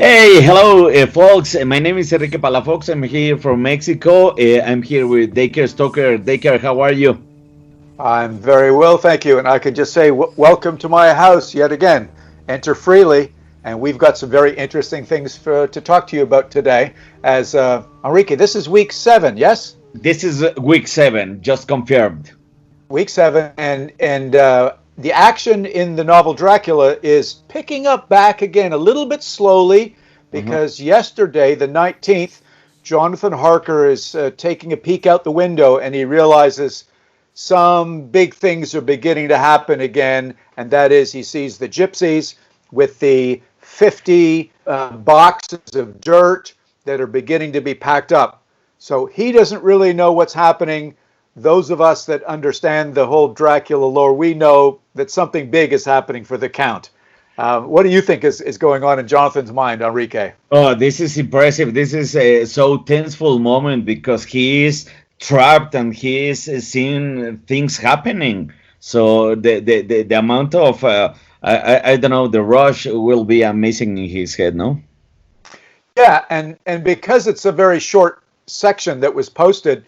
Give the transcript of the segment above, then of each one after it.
Hey, hello, folks. My name is Enrique Palafox. I'm here from Mexico. I'm here with Dacre Stoker. Dacre, how are you? I'm very well, thank you. And I could just say, welcome to my house yet again. Enter freely. And we've got some very interesting things to talk to you about today. As Enrique, this is week 7, yes? This is week 7, just confirmed. Week 7, and the action in the novel Dracula is picking up back again a little bit slowly Mhm. because yesterday, the 19th, Jonathan Harker is taking a peek out the window and he realizes some big things are beginning to happen again, and that is he sees the gypsies with the 50 boxes of dirt that are beginning to be packed up. So he doesn't really know what's happening. Those of us that understand the whole Dracula lore, we know that something big is happening for the Count. What do you think is going on in Jonathan's mind, Enrique? Oh, this is impressive. This is a so tenseful moment because he is trapped and he is seeing things happening. So the amount of I don't know, the rush will be amazing in his head, no? Yeah, and because it's a very short section that was posted,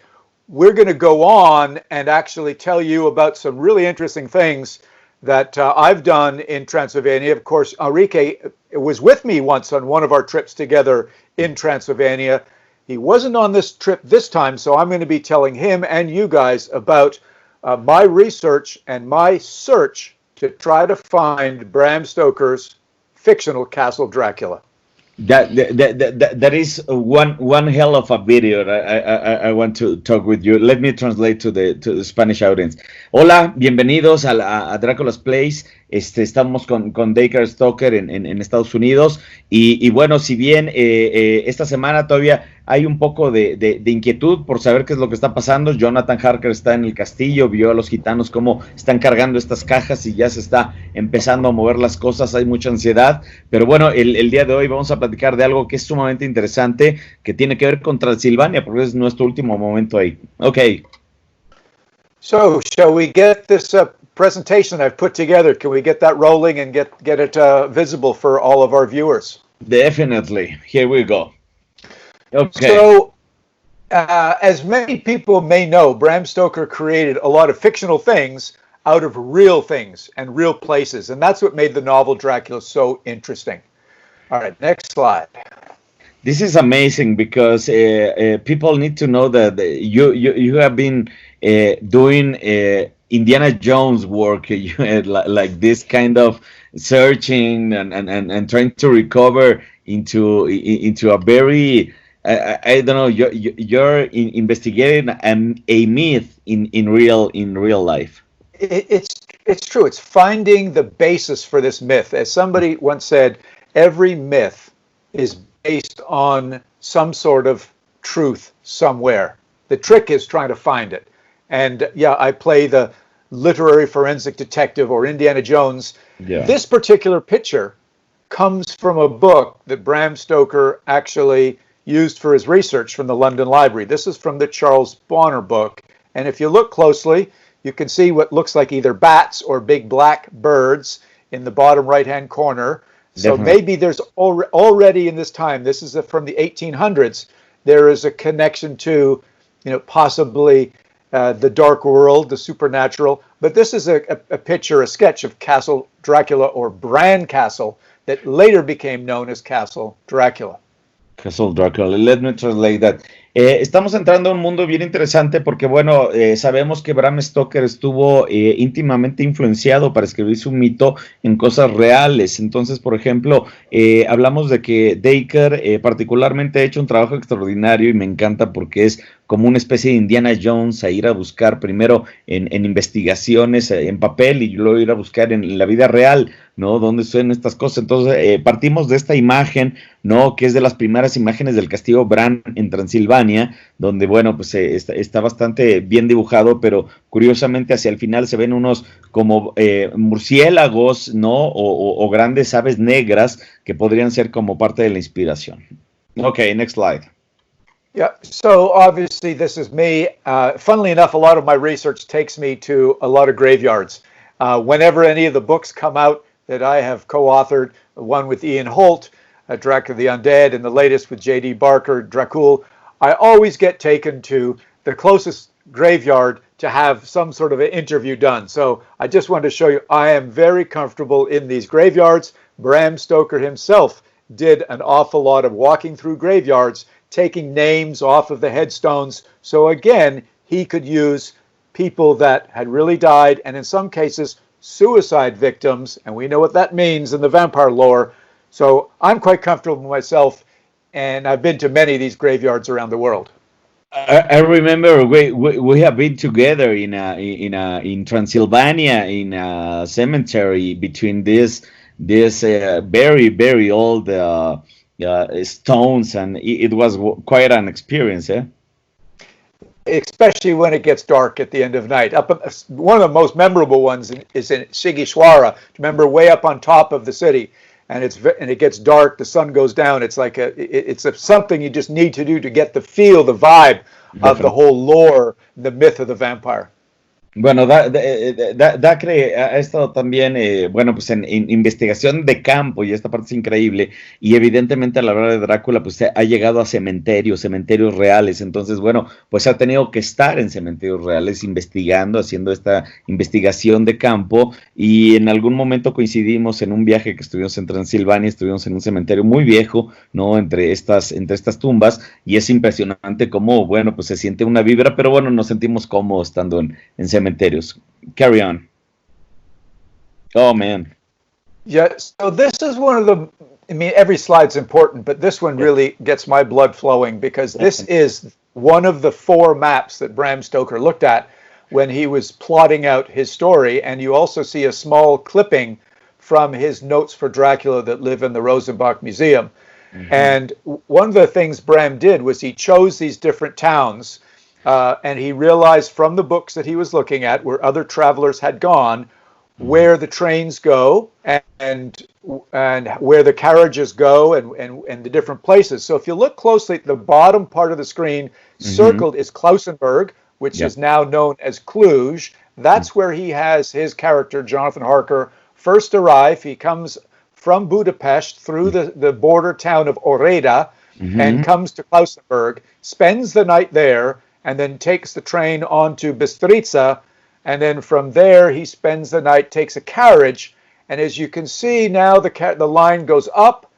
we're going to go on and actually tell you about some really interesting things that I've done in Transylvania. Of course, Enrique was with me once on one of our trips together in Transylvania. He wasn't on this trip this time, so I'm going to be telling him and you guys about my research and my search to try to find Bram Stoker's fictional Castle Dracula. That is one hell of a video. I want to talk with you. Let me translate to the Spanish audience. Hola, bienvenidos a Dracula's Place. Estamos con Dacre Stoker en Estados Unidos y bueno, si bien esta semana todavía hay un poco de inquietud por saber qué es lo que está pasando. Jonathan Harker está en el castillo, vio a los gitanos cómo están cargando estas cajas y ya se está empezando a mover las cosas, hay mucha ansiedad, pero bueno, el día de hoy vamos a platicar de algo que es sumamente interesante, que tiene que ver con Transilvania, porque es nuestro último momento ahí. Ok. So, shall we get this presentation I've put together? Can we get that rolling and get it visible for all of our viewers? Definitely. Here we go. Okay. So, as many people may know, Bram Stoker created a lot of fictional things out of real things and real places, and that's what made the novel Dracula so interesting. All right, next slide. This is amazing because people need to know that you have been doing Indiana Jones work, like this kind of searching and trying to recover into a very I don't know, you're investigating a myth in real life. It's true. It's finding the basis for this myth. As somebody once said, every myth is based on some sort of truth somewhere. The trick is trying to find it. And yeah, I play the literary forensic detective or Indiana Jones. Yeah. This particular picture comes from a book that Bram Stoker actually used for his research from the London Library. This is from the Charles Bonner book. And if you look closely, you can see what looks like either bats or big black birds in the bottom right-hand corner. So Definitely. maybe there's already in this time, this is from the 1800s, there is a connection to, possibly the dark world, the supernatural. But this is a picture, a sketch of Castle Dracula or Bran Castle that later became known as Castle Dracula. Castle Dracula. Let me translate that. Estamos entrando a un mundo bien interesante porque, bueno, sabemos que Bram Stoker estuvo íntimamente influenciado para escribir su mito en cosas reales. Entonces, por ejemplo, hablamos de que Dacre particularmente ha hecho un trabajo extraordinario y me encanta porque es como una especie de Indiana Jones a ir a buscar primero en investigaciones en papel y luego ir a buscar en la vida real, ¿no? ¿Dónde suceden estas cosas? Entonces, partimos de esta imagen, ¿no? Que es de las primeras imágenes del castillo Bran en Transilvania, donde, bueno, pues está bastante bien dibujado, pero curiosamente hacia el final se ven unos como murciélagos, ¿no? O grandes aves negras que podrían ser como parte de la inspiración. Ok, next slide. Yeah, so obviously this is me. Funnily enough, a lot of my research takes me to a lot of graveyards. Whenever any of the books come out that I have co-authored, one with Ian Holt, Dracula the Undead, and the latest with J.D. Barker, Dracul, I always get taken to the closest graveyard to have some sort of an interview done. So I just wanted to show you I am very comfortable in these graveyards. Bram Stoker himself did an awful lot of walking through graveyards, taking names off of the headstones. So again, he could use people that had really died, and in some cases, suicide victims, and we know what that means in the vampire lore. So I'm quite comfortable myself, and I've been to many of these graveyards around the world. I remember we have been together in Transylvania in a cemetery between this very old stones, and it was quite an experience, eh? Especially when it gets dark at the end of night. One of the most memorable ones is in Sigishwara. Remember, way up on top of the city, and it gets dark. The sun goes down. It's like it's something you just need to do to get the feel, the vibe of the whole lore, the myth of the vampire. Bueno, Dacre ha estado también, bueno, pues en investigación de campo, y esta parte es increíble, y evidentemente a la hora de Drácula, pues ha llegado a cementerios reales, entonces, bueno, pues ha tenido que estar en cementerios reales investigando, haciendo esta investigación de campo, y en algún momento coincidimos en un viaje que estuvimos en Transilvania, estuvimos en un cementerio muy viejo, ¿no? Entre estas tumbas, y es impresionante cómo, bueno, pues se siente una vibra, pero bueno, nos sentimos cómodos estando en cementerios. Carry on. Oh man. Yeah, so this is one of the, I mean, every slide's important, but this one really gets my blood flowing, because this is one of the 4 maps that Bram Stoker looked at when he was plotting out his story. And you also see a small clipping from his notes for Dracula that live in the Rosenbach Museum. Mm-hmm. And one of the things Bram did was he chose these different towns, and he realized from the books that he was looking at, where other travelers had gone, where the trains go and where the carriages go and the different places. So if you look closely at the bottom part of the screen, circled is Klausenberg, which is now known as Cluj. That's where he has his character, Jonathan Harker, first arrive. He comes from Budapest through the border town of Oreda and comes to Klausenberg, spends the night there, and then takes the train on to Bystrica, and then from there he spends the night, takes a carriage, and as you can see now the line goes up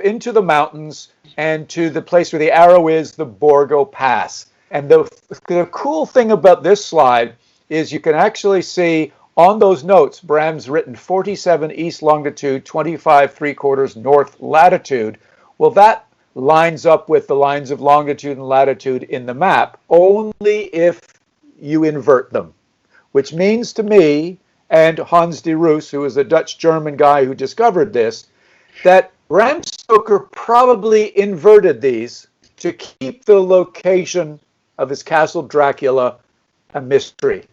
into the mountains and to the place where the arrow is, the Borgo Pass. And the cool thing about this slide is you can actually see on those notes, Bram's written 47 east longitude, 25 3/4 north latitude. Well, that lines up with the lines of longitude and latitude in the map only if you invert them, which means to me and Hans de Roos, who is a Dutch-German guy who discovered this, that Bram Stoker probably inverted these to keep the location of his castle Dracula a mystery.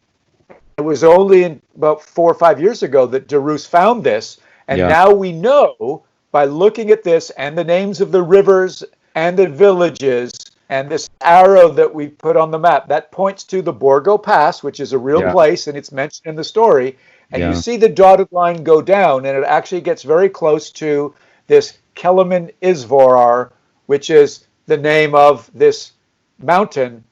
It was only about 4 or 5 years ago that de Roos found this, and now we know by looking at this and the names of the rivers and the villages and this arrow that we put on the map, that points to the Borgo Pass, which is a real place, and it's mentioned in the story. And you see the dotted line go down, and it actually gets very close to this Kelemen Isvarar, which is the name of this mountain,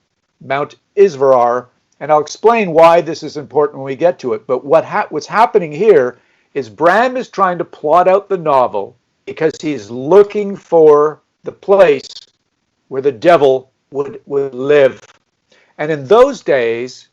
Mount Isvarar. And I'll explain why this is important when we get to it. But what's happening here is Bram is trying to plot out the novel because he's looking for the place where the devil would live. And in those days,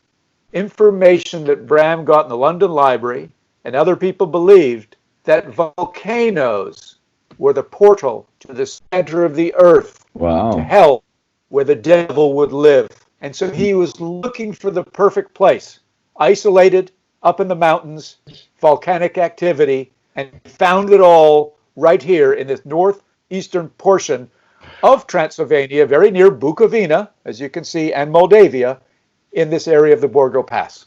information that Bram got in the London Library and other people believed that volcanoes were the portal to the center of the earth, to hell, where the devil would live. And so he was looking for the perfect place, isolated up in the mountains, volcanic activity, and found it all right here in this northeastern portion of Transylvania, very near Bukovina, as you can see, and Moldavia, in this area of the Borgo Pass.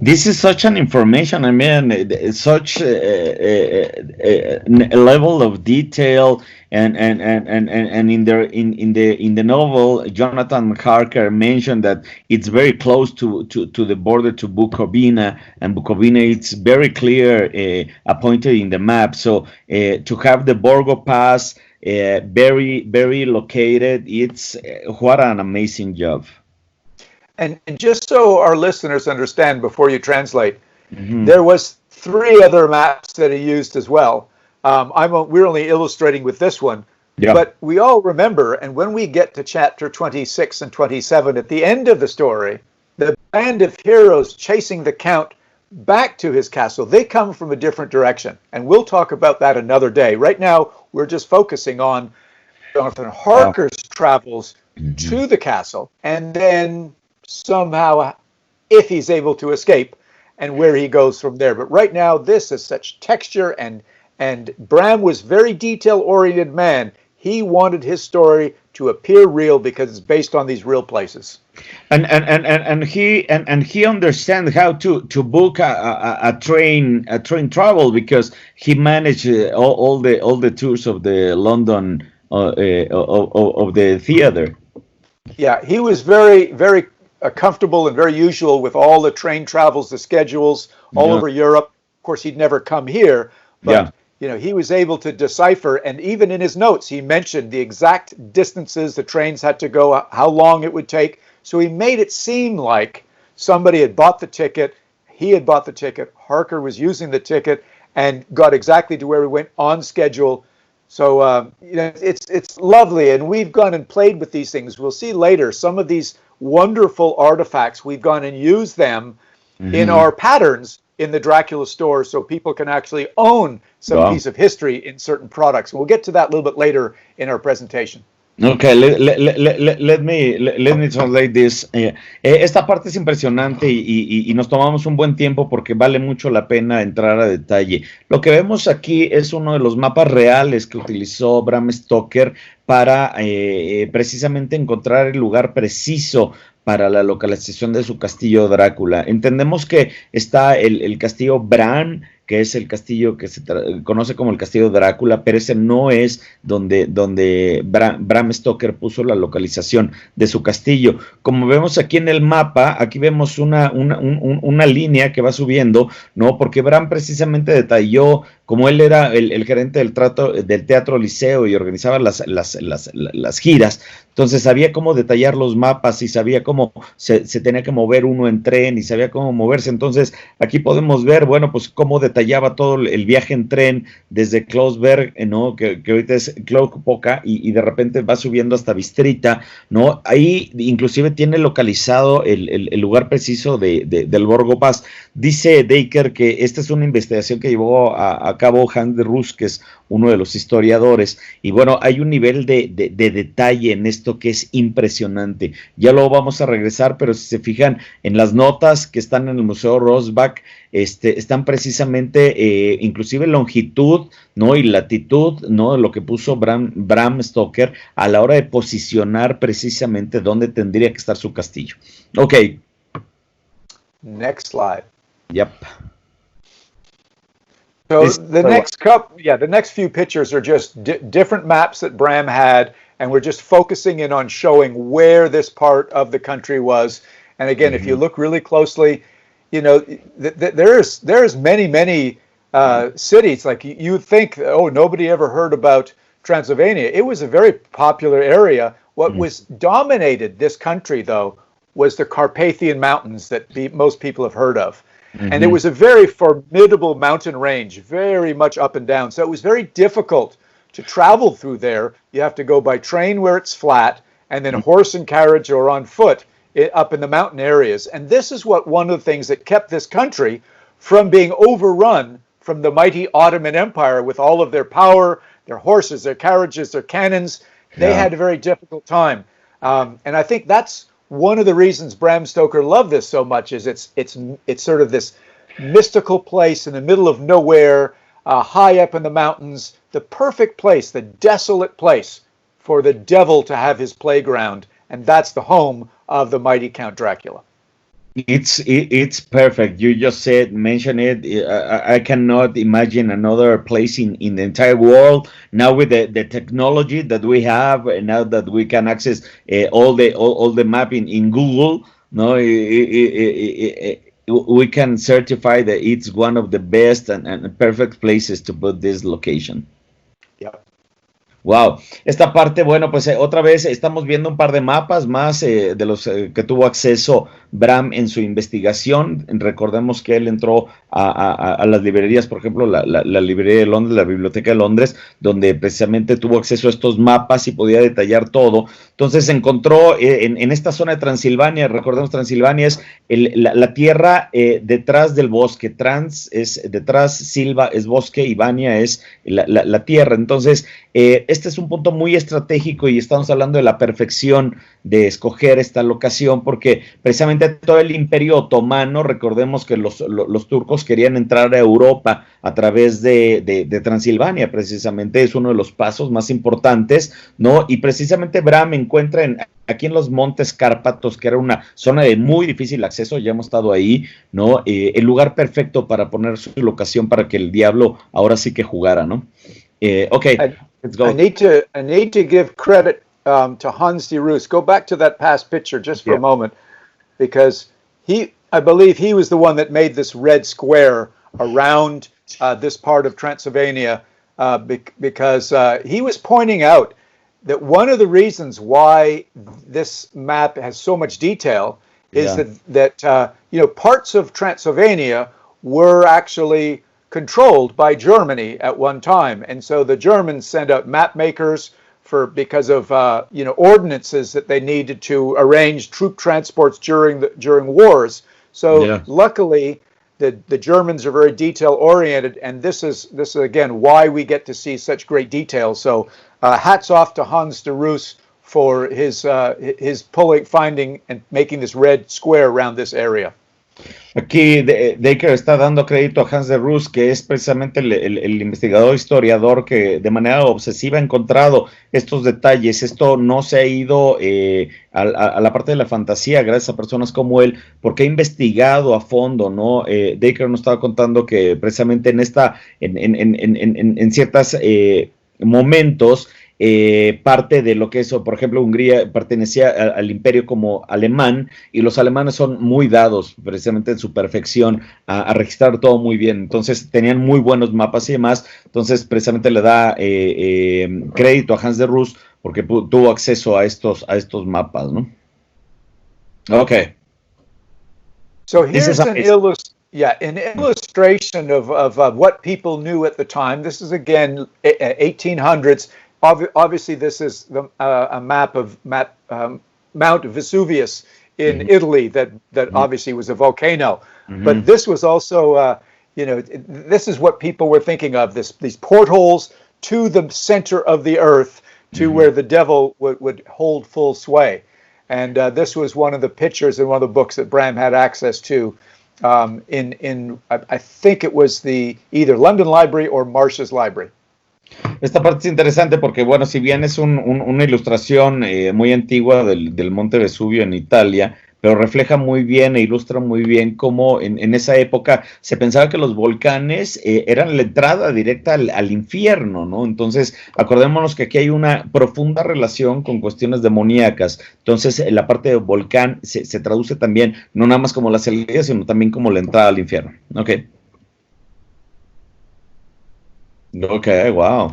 This is such an information. I mean, it's such a level of detail, and in the novel, Jonathan Harker mentioned that it's very close to the border to Bukovina, and Bukovina it's very clear appointed in the map. So to have the Borgo Pass very located, it's what an amazing job. And just so our listeners understand before you translate, Mm-hmm. there was 3 other maps that he used as well. We're only illustrating with this one, Yeah. but we all remember, and when we get to chapter 26 and 27, at the end of the story, the band of heroes chasing the Count back to his castle, they come from a different direction. And we'll talk about that another day. Right now, we're just focusing on Jonathan Harker's travels to the castle, and then somehow, if he's able to escape, and where he goes from there. But right now, this is such texture, and Bram was very detail-oriented man. He wanted his story to appear real because it's based on these real places. And he understands how to book a train travel, because he managed all the tours of the London of the theater. Yeah, he was very comfortable and very usual with all the train travels, the schedules all over Europe. Of course, he'd never come here, but he was able to decipher. And even in his notes, he mentioned the exact distances the trains had to go, how long it would take. So he made it seem like somebody had bought the ticket. He had bought the ticket. Harker was using the ticket and got exactly to where he went on schedule. So it's lovely, and we've gone and played with these things. We'll see later some of these wonderful artifacts. We've gone and used them in our patterns in the Dracula store, so people can actually own some piece of history in certain products. We'll get to that a little bit later in our presentation. Okay, let me translate this. Esta parte es impresionante y nos tomamos un buen tiempo porque vale mucho la pena entrar a detalle. Lo que vemos aquí es uno de los mapas reales que utilizó Bram Stoker para precisamente encontrar el lugar preciso para la localización de su castillo Drácula. Entendemos que está el castillo Bran, que es el castillo que se conoce como el castillo Drácula, pero ese no es donde Bram Stoker puso la localización de su castillo. Como vemos aquí en el mapa, aquí vemos una línea que va subiendo, ¿no? Porque Bram precisamente detalló, como él era el gerente del Teatro Liceo y organizaba las giras, entonces sabía cómo detallar los mapas y sabía cómo se tenía que mover uno en tren y sabía cómo moverse. Entonces aquí podemos ver, bueno, pues cómo detallaba todo el viaje en tren desde Klausberg, ¿no? Que ahorita es Klaupoka, y de repente va subiendo hasta Bistrita, ¿no? Ahí inclusive tiene localizado el lugar preciso del Borgo Pass. Dice Dacre que esta es una investigación que llevó a cabo Hans de Rus, que es uno de los historiadores, y bueno, hay un nivel de detalle en esto que es impresionante. Ya lo vamos a regresar, pero si se fijan en las notas que están en el Museo Rosbach, están precisamente inclusive longitud, ¿no? Y latitud, ¿no? Lo que puso Bram Stoker a la hora de posicionar precisamente dónde tendría que estar su castillo. Ok. Next slide. Yep. So the next few pictures are just different maps that Bram had, and we're just focusing in on showing where this part of the country was. And again, if you look really closely, there's many cities. Like you think, oh, nobody ever heard about Transylvania. It was a very popular area. What was dominated this country, though, was the Carpathian Mountains that most people have heard of. And it was a very formidable mountain range, very much up and down. So it was very difficult to travel through there. You have to go by train where it's flat, and then horse and carriage or on foot up in the mountain areas. And this is one of the things that kept this country from being overrun from the mighty Ottoman Empire with all of their power, their horses, their carriages, their cannons. They had a very difficult time. And I think that's one of the reasons Bram Stoker loved this so much, is it's sort of this mystical place in the middle of nowhere, high up in the mountains, the perfect place, the desolate place for the devil to have his playground, and that's the home of the mighty Count Dracula. It's perfect. You just mentioned it. I cannot imagine another place in the entire world now with the technology that we have, and now that we can access all the mapping in Google. No, we can certify that it's one of the best and perfect places to put this location. Yep. Wow, esta parte, bueno, pues otra vez estamos viendo un par de mapas más de los que tuvo acceso Bram en su investigación. Recordemos que él entró a las librerías, por ejemplo, la librería de Londres, la biblioteca de Londres, donde precisamente tuvo acceso a estos mapas y podía detallar todo. Entonces encontró en esta zona de Transilvania, recordemos Transilvania es la tierra detrás del bosque, detrás, Silva es bosque y Vania es la tierra. Entonces, este es un punto muy estratégico y estamos hablando de la perfección de escoger esta locación porque precisamente todo el imperio otomano, recordemos que los turcos querían entrar a Europa a través de Transilvania, precisamente es uno de los pasos más importantes, ¿no? Y precisamente Bram encuentra aquí en los Montes Cárpatos, que era una zona de muy difícil acceso, ya hemos estado ahí, ¿no? El lugar perfecto para poner su locación para que el diablo ahora sí que jugara, ¿no? Okay, let's go. I need to give credit to Hans de Roos. Go back to that past picture just for a moment, because I believe he was the one that made this red square around this part of Transylvania, because he was pointing out that one of the reasons why this map has so much detail is that parts of Transylvania were actually controlled by Germany at one time, and so the Germans sent out map makers because of ordinances that they needed to arrange troop transports during wars. So luckily, the Germans are very detail oriented, and this is again why we get to see such great detail. So hats off to Hans de Roos for his finding and making this red square around this area. Aquí Dacre está dando crédito a Hans de Roos, que es precisamente el investigador historiador que de manera obsesiva ha encontrado estos detalles. Esto no se ha ido a la parte de la fantasía gracias a personas como él, porque ha investigado a fondo, ¿no? Dacre nos estaba contando que precisamente en ciertos momentos parte de lo que eso, por ejemplo, Hungría pertenecía al imperio como alemán y los alemanes son muy dados precisamente en su perfección a registrar todo muy bien, entonces tenían muy buenos mapas y demás, entonces precisamente le da crédito a Hans de Roos porque tuvo acceso a estos mapas, ¿no? Okay. So here's an illustration of what people knew at the time. This is again 1800s. Obviously, this is a map of Mount Vesuvius in Italy that obviously was a volcano. But this was also, this is what people were thinking of, these portholes to the center of the earth to where the devil would hold full sway. And this was one of the pictures in one of the books that Bram had access to I think it was either London Library or Marsh's Library. Esta parte es interesante porque, bueno, si bien es una ilustración muy antigua del Monte Vesubio en Italia, pero refleja muy bien e ilustra muy bien cómo en esa época se pensaba que los volcanes eran la entrada directa al infierno, ¿no? Entonces, acordémonos que aquí hay una profunda relación con cuestiones demoníacas. Entonces, la parte de volcán se traduce también, no nada más como la salida, sino también como la entrada al infierno. Ok. Okay, wow.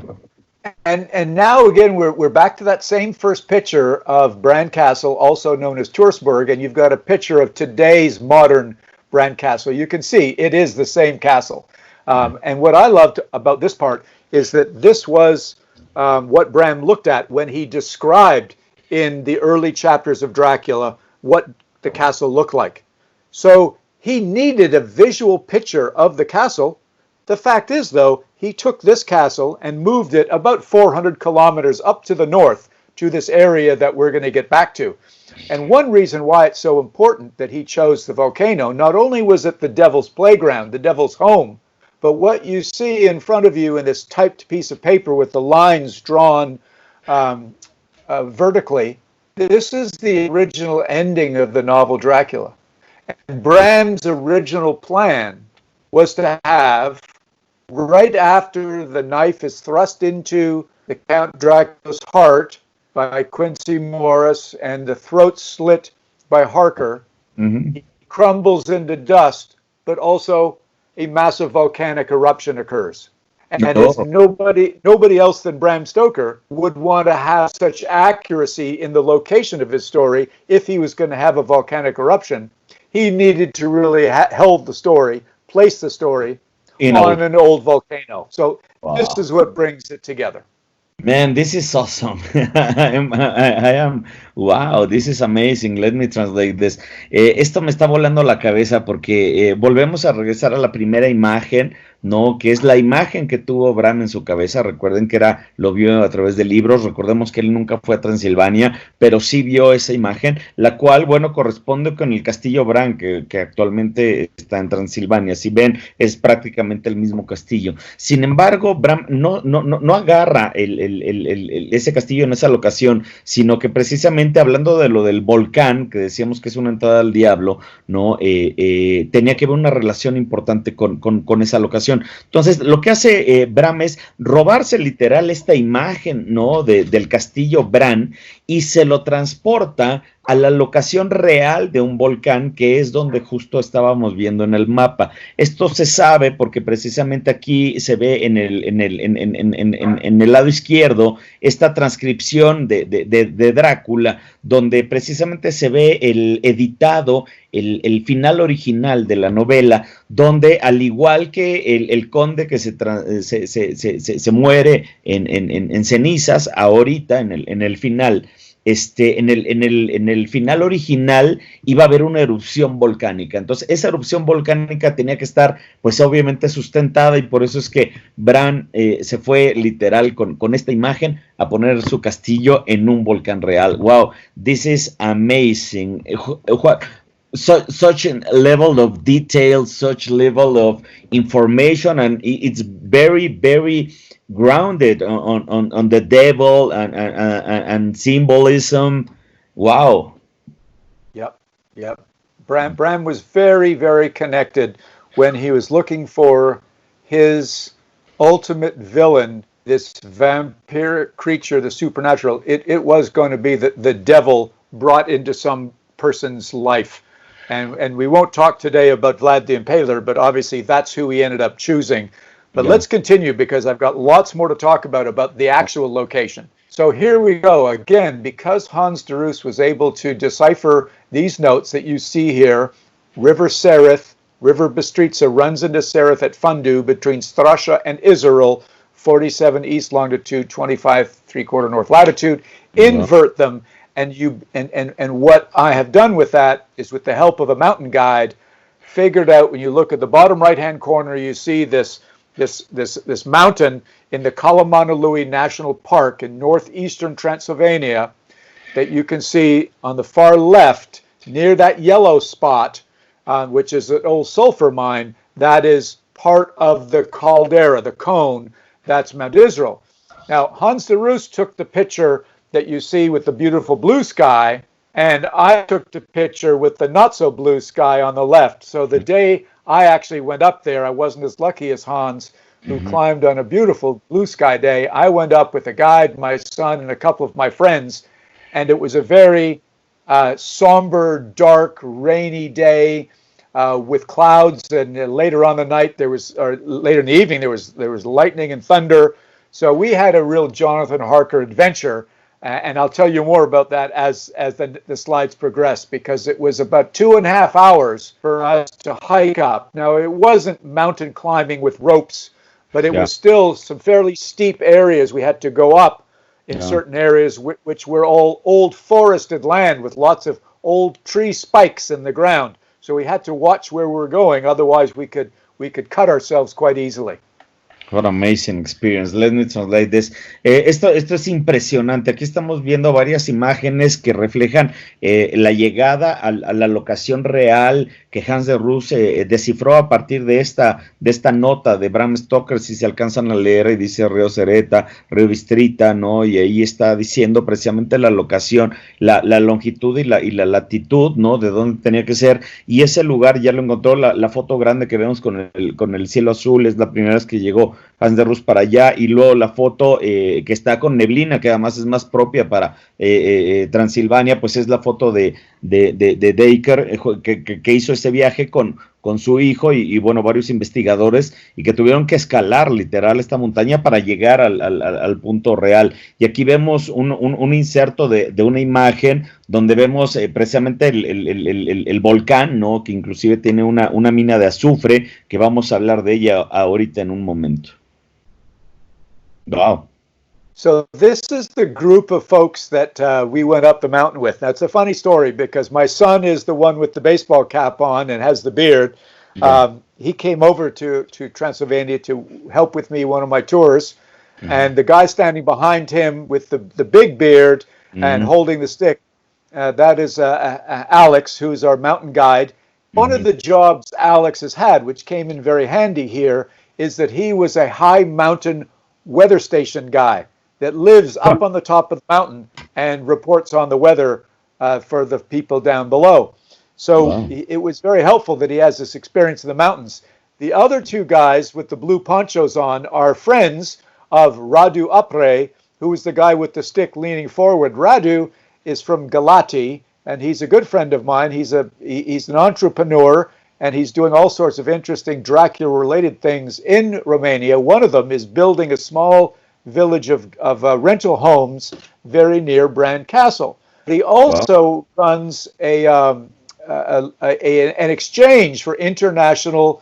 And now again we're back to that same first picture of Brand Castle, also known as Toursburg, and you've got a picture of today's modern Brand Castle. You can see it is the same castle. And what I loved about this part is that this was what Bram looked at when he described in the early chapters of Dracula what the castle looked like. So he needed a visual picture of the castle. The fact is, though, he took this castle and moved it about 400 kilometers up to the north to this area that we're going to get back to. And one reason why it's so important that he chose the volcano, not only was it the devil's playground, the devil's home, but what you see in front of you in this typed piece of paper with the lines drawn vertically, this is the original ending of the novel Dracula. And Bram's original plan was to have, right after the knife is thrust into the Count Dracula's heart by Quincy Morris and the throat slit by Harker, he crumbles into dust, but also a massive volcanic eruption occurs. And as nobody else than Bram Stoker would want to have such accuracy in the location of his story if he was going to have a volcanic eruption, he needed to really hold the story, place the story on an old volcano. So this is what brings it together. Man, this is awesome. I am, wow, this is amazing. Let me translate this. Esto me está volando la cabeza porque volvemos a regresar a la primera imagen, ¿no? Que es la imagen que tuvo Bram en su cabeza. Recuerden que lo vio a través de libros. Recordemos que él nunca fue a Transilvania, pero sí vio esa imagen, la cual, bueno, corresponde con el castillo Bram, que actualmente está en Transilvania. Si ven, es prácticamente el mismo castillo. Sin embargo, Bram no agarra ese castillo en esa locación, sino que precisamente hablando de lo del volcán, que decíamos que es una entrada al diablo, ¿no? Tenía que ver una relación importante con esa locación. Entonces, lo que hace Bram es robarse literal esta imagen, ¿no? Del castillo Bram y se lo transporta a la locación real de un volcán, que es donde justo estábamos viendo en el mapa. Esto se sabe porque precisamente aquí se ve en el lado izquierdo esta transcripción de Drácula, donde precisamente se ve el editado, el final original de la novela, donde al igual que el conde que se muere en cenizas, ahorita en el final, en el final original iba a haber una erupción volcánica. Entonces, esa erupción volcánica tenía que estar, pues obviamente sustentada, y por eso es que Bram se fue literal con esta imagen a poner su castillo en un volcán real. Wow, this is amazing. Such a level of detail, such level of information, and it's very, very grounded on the devil and symbolism. Wow. Yep. Bram was very, very connected when he was looking for his ultimate villain, this vampiric creature, the supernatural. It was going to be the devil brought into some person's life. And we won't talk today about Vlad the Impaler, but obviously that's who he ended up choosing. But let's continue, because I've got lots more to talk about the actual location. So here we go. Again, because Hans de Roos was able to decipher these notes that you see here, River Sereth, River Bistritza runs into Sereth at Fundu between Strasha and Israel, 47 east longitude, 25 3/4 north latitude. Invert them. And what I have done with that is, with the help of a mountain guide, figured out, when you look at the bottom right-hand corner, you see this mountain in the Kalamanalui National Park in northeastern Transylvania, that you can see on the far left near that yellow spot, which is an old sulfur mine. That is part of the caldera, the cone. That's Mount Israel. Now, Hans de Roos took the picture that you see with the beautiful blue sky, and I took the picture with the not so blue sky on the left. So the day I actually went up there, I wasn't as lucky as Hans, who climbed on a beautiful blue sky day. I went up with a guide, my son, and a couple of my friends, and it was a very somber, dark, rainy day with clouds. And later on the night, later in the evening, there was lightning and thunder. So we had a real Jonathan Harker adventure. And I'll tell you more about that as the slides progress, because it was about 2.5 hours for us to hike up. Now, it wasn't mountain climbing with ropes, but it was still some fairly steep areas we had to go up in certain areas, which were all old forested land with lots of old tree spikes in the ground. So we had to watch where we were going, otherwise we could cut ourselves quite easily. What amazing experience. Let me translate this. Esto es impresionante. Aquí estamos viendo varias imágenes que reflejan la llegada a la locación real que Hans de Roos descifró a partir de esta nota de Bram Stoker, si se alcanzan a leer, y dice Río Sereta, Río Bistrita, ¿no? Y ahí está diciendo precisamente la locación, la longitud y la latitud, ¿no? De dónde tenía que ser. Y ese lugar ya lo encontró, la foto grande que vemos con el cielo azul, es la primera vez que llegó Hans de Roos para allá, y luego la foto que está con neblina, que además es más propia para Transilvania, pues es la foto de Dacre, que hizo ese viaje con su hijo y bueno, varios investigadores, y que tuvieron que escalar literal esta montaña para llegar al punto real. Y aquí vemos un inserto de una imagen donde vemos precisamente el volcán, ¿no? Que inclusive tiene una mina de azufre, que vamos a hablar de ella ahorita en un momento. Wow. So this is the group of folks that we went up the mountain with. That's a funny story because my son is the one with the baseball cap on and has the beard. He came over to Transylvania to help with me one of my tours. And the guy standing behind him with the big beard and holding the stick, that is Alex, who's our mountain guide. One of the jobs Alex has had, which came in very handy here, is that he was a high mountain weather station guy that lives up on the top of the mountain and reports on the weather for the people down below. So it was very helpful that he has this experience in the mountains. The other two guys with the blue ponchos on are friends of Radu Apre, who is the guy with the stick leaning forward. Radu is from Galati, and he's a good friend of mine. He's an entrepreneur, and he's doing all sorts of interesting Dracula-related things in Romania. One of them is building a small village of rental homes very near Brand Castle. He also runs an exchange for international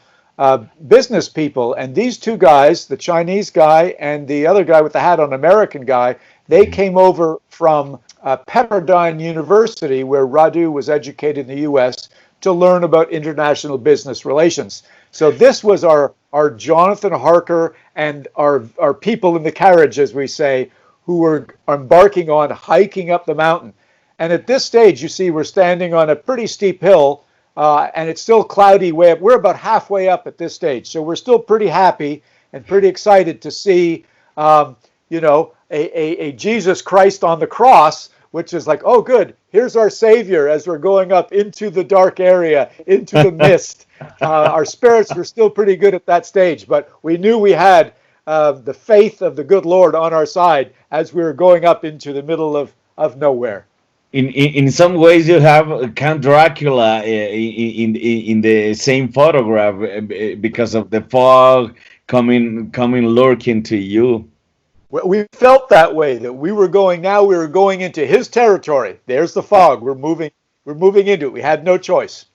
business people. And these two guys, the Chinese guy and the other guy with the hat on, American guy, they came over from Pepperdine University, where Radu was educated in the U.S., to learn about international business relations. So this was our Jonathan Harker and our people in the carriage, as we say, who were embarking on hiking up the mountain. And at this stage, you see, we're standing on a pretty steep hill, and it's still cloudy way up. We're about halfway up at this stage. So we're still pretty happy and pretty excited to see, a Jesus Christ on the cross, which is like, oh, good, here's our Savior as we're going up into the dark area, into the mist. Our spirits were still pretty good at that stage, but we knew we had the faith of the good Lord on our side as we were going up into the middle of nowhere. In some ways, you have Count Dracula in the same photograph because of the fog coming lurking to you. We felt that way, that we were going into his territory. There's the fog. We're moving into it. We had no choice.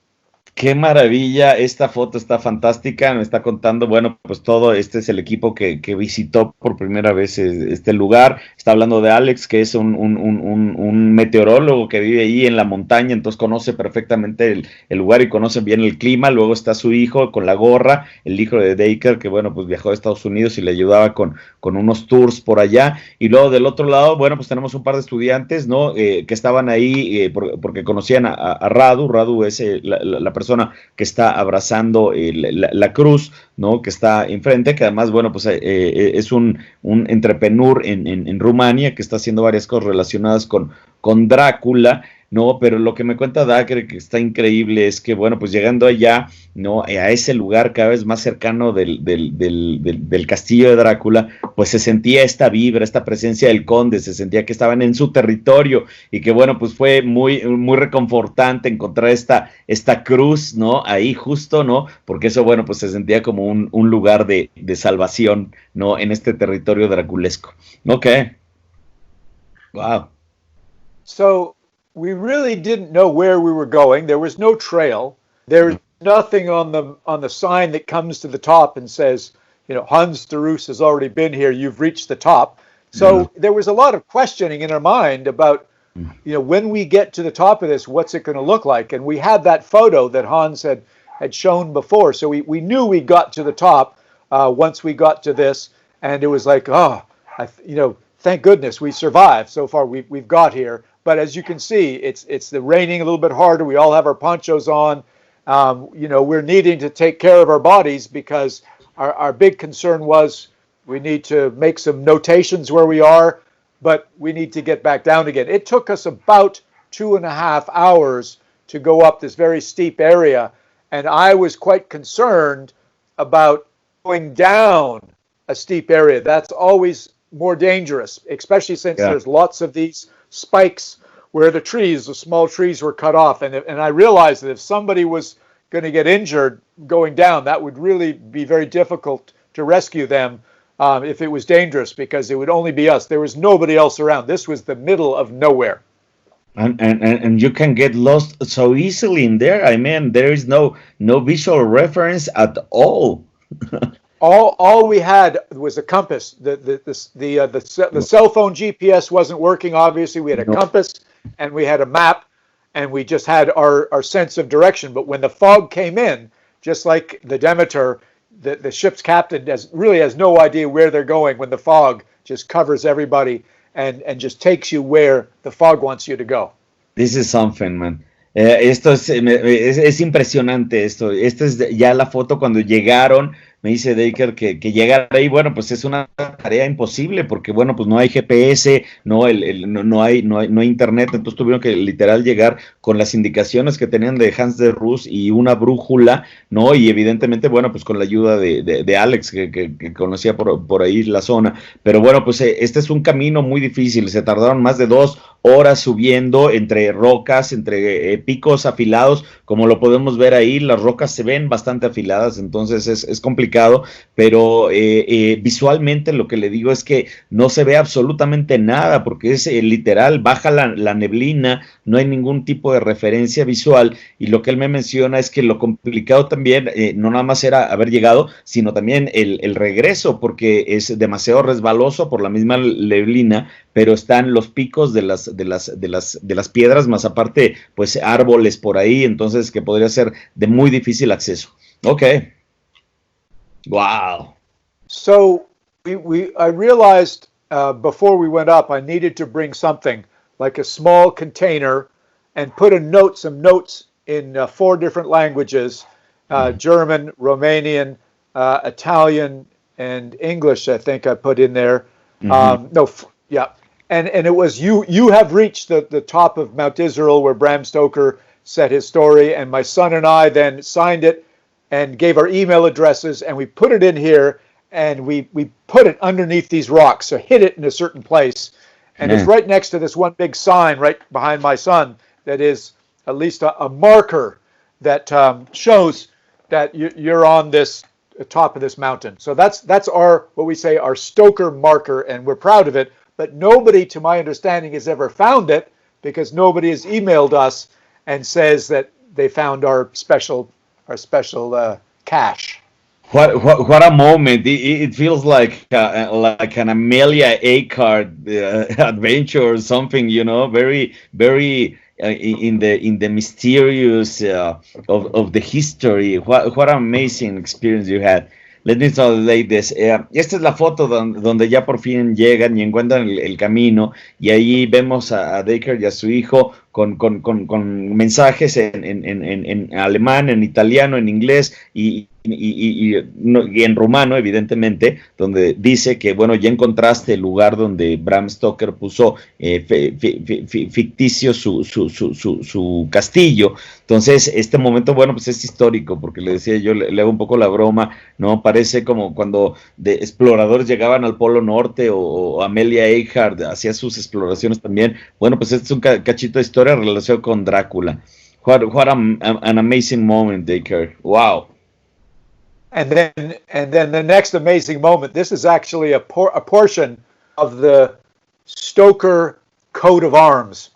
Qué maravilla, esta foto está fantástica, me está contando, bueno, pues todo, este es el equipo que visitó por primera vez este lugar. Está hablando de Alex, que es un meteorólogo que vive ahí en la montaña, entonces conoce perfectamente el lugar y conoce bien el clima. Luego está su hijo con la gorra, el hijo de Dacre, que bueno, pues viajó a Estados Unidos y le ayudaba con unos tours por allá. Y luego del otro lado, bueno, pues tenemos un par de estudiantes, ¿no? Que estaban ahí porque conocían a Radu. Radu es la persona que está abrazando la cruz, ¿no? Que está enfrente, que además, bueno, pues es un entrepreneur en Rumania que está haciendo varias cosas relacionadas con Drácula, ¿no? Pero lo que me cuenta Dacre, que está increíble, es que, bueno, pues llegando allá, ¿no? A ese lugar cada vez más cercano del castillo de Drácula, pues se sentía esta vibra, esta presencia del conde, se sentía que estaban en su territorio, y que, bueno, pues fue muy, muy reconfortante encontrar esta cruz, ¿no? Ahí justo, ¿no? Porque eso, bueno, pues se sentía como un lugar de salvación, ¿no? En este territorio draculesco. Ok. Wow. So we really didn't know where we were going. There was no trail. There's nothing on the sign that comes to the top and says, Hans de Roos has already been here. You've reached the top. So there was a lot of questioning in our mind about, when we get to the top of this, what's it going to look like? And we had that photo that Hans had shown before. So we knew we got to the top. once we got to this, and it was like, oh, thank goodness we survived so far. We've got here. But as you can see, it's raining a little bit harder. We all have our ponchos on. We're needing to take care of our bodies because our big concern was we need to make some notations where we are, but we need to get back down again. It took us about 2.5 hours to go up this very steep area, and I was quite concerned about going down a steep area. That's always more dangerous, especially since there's lots of these spikes where the small trees were cut off. And I realized that if somebody was going to get injured going down, that would really be very difficult to rescue them if it was dangerous, because it would only be us. There was nobody else around. This was the middle of nowhere. And you can get lost so easily in there. I mean, there is no visual reference at all. All we had was a compass. The cell phone GPS wasn't working. Obviously, we had a compass and we had a map, and we just had our sense of direction. But when the fog came in, just like the Demeter, the ship's captain has no idea where they're going when the fog just covers everybody and just takes you where the fog wants you to go. This is something, man. Esto es impresionante esto. Esta es ya la foto cuando llegaron. Me dice Dacre que llegar ahí, bueno, pues es una tarea imposible porque, bueno, pues no hay GPS, no hay internet, entonces tuvieron que literal llegar con las indicaciones que tenían de Hans de Rus y una brújula, ¿no? Y evidentemente, bueno, pues con la ayuda de Alex, que conocía por ahí la zona. Pero bueno, pues este es un camino muy difícil, se tardaron más de 2 horas subiendo entre rocas, entre picos afilados, como lo podemos ver ahí, las rocas se ven bastante afiladas, entonces es complicado, pero visualmente lo que le digo es que no se ve absolutamente nada, porque es literal, baja la neblina, no hay ningún tipo de referencia visual, y lo que él me menciona es que lo complicado también, no nada más era haber llegado, sino también el regreso, porque es demasiado resbaloso por la misma neblina, pero están los picos de las piedras, más aparte, pues árboles por ahí, entonces que podría ser de muy difícil acceso. Okay. Wow. So I realized before we went up, I needed to bring something like a small container and put some notes in 4 different languages, German, Romanian, Italian, and English, I think I put in there. And it was, you have reached the top of Mount Israel where Bram Stoker set his story, and my son and I then signed it and gave our email addresses, and we put it in here, and we put it underneath these rocks, so hid it in a certain place. And it's right next to this one big sign right behind my son that is at least a marker that shows that you're on this top of this mountain. So that's our, what we say, our Stoker marker, and we're proud of it. But nobody, to my understanding, has ever found it, because nobody has emailed us and says that they found our special cache. What a moment! It feels like an Amelia Earhart adventure or something, you know, very in the mysterious of the history. What an amazing experience you had. Let me translate this. Esta es la foto donde ya por fin llegan y encuentran el camino, y ahí vemos a Dacre y a su hijo con mensajes en alemán, en italiano, en inglés y en rumano, evidentemente, donde dice que, bueno, ya encontraste el lugar donde Bram Stoker puso ficticio su castillo. Entonces, este momento, bueno, pues es histórico, porque le decía yo, le hago un poco la broma, ¿no? Parece como cuando de exploradores llegaban al Polo Norte, o Amelia Earhart hacía sus exploraciones también. Bueno, pues este es un cachito de historia relacionado con Drácula. What an amazing moment, Dacre. Wow. And then the next amazing moment, this is actually a portion of the Stoker coat of arms.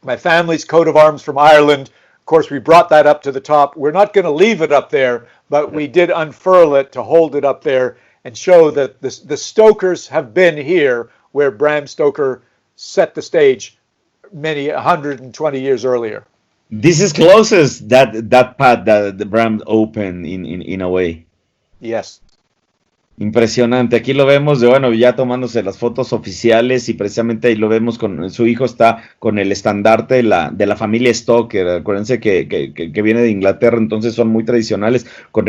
My family's coat of arms from Ireland. Of course, we brought that up to the top. We're not going to leave it up there, but we did unfurl it to hold it up there and show that the Stokers have been here where Bram Stoker set the stage 120 years earlier. This is closest that path that the Bram opened in a way. Yes. Impresionante, aquí lo vemos de, bueno, ya tomándose las fotos oficiales y precisamente ahí lo vemos con su hijo está con el estandarte de la familia Stoker, acuérdense que viene de Inglaterra, entonces son muy tradicionales con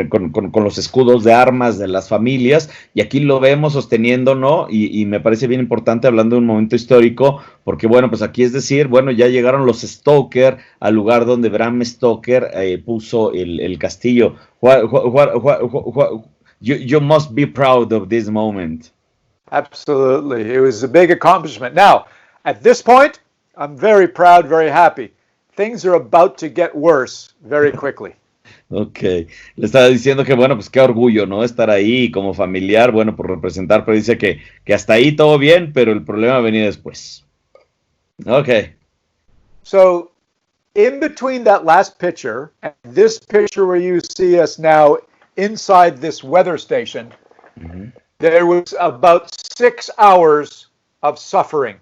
los escudos de armas de las familias y aquí lo vemos sosteniendo, ¿no? Y me parece bien importante hablando de un momento histórico, porque bueno, pues aquí es decir, bueno, ya llegaron los Stoker al lugar donde Bram Stoker puso el castillo. You must be proud of this moment. Absolutely. It was a big accomplishment. Now, at this point, I'm very proud, very happy. Things are about to get worse very quickly. Ok, le estaba diciendo que bueno, pues qué orgullo, ¿no? Estar ahí como familiar, bueno, por representar, pero dice que hasta ahí todo bien, pero el problema venía después. Ok. So, in between that last picture and this picture where you see us now inside this weather station, there was about 6 hours of suffering.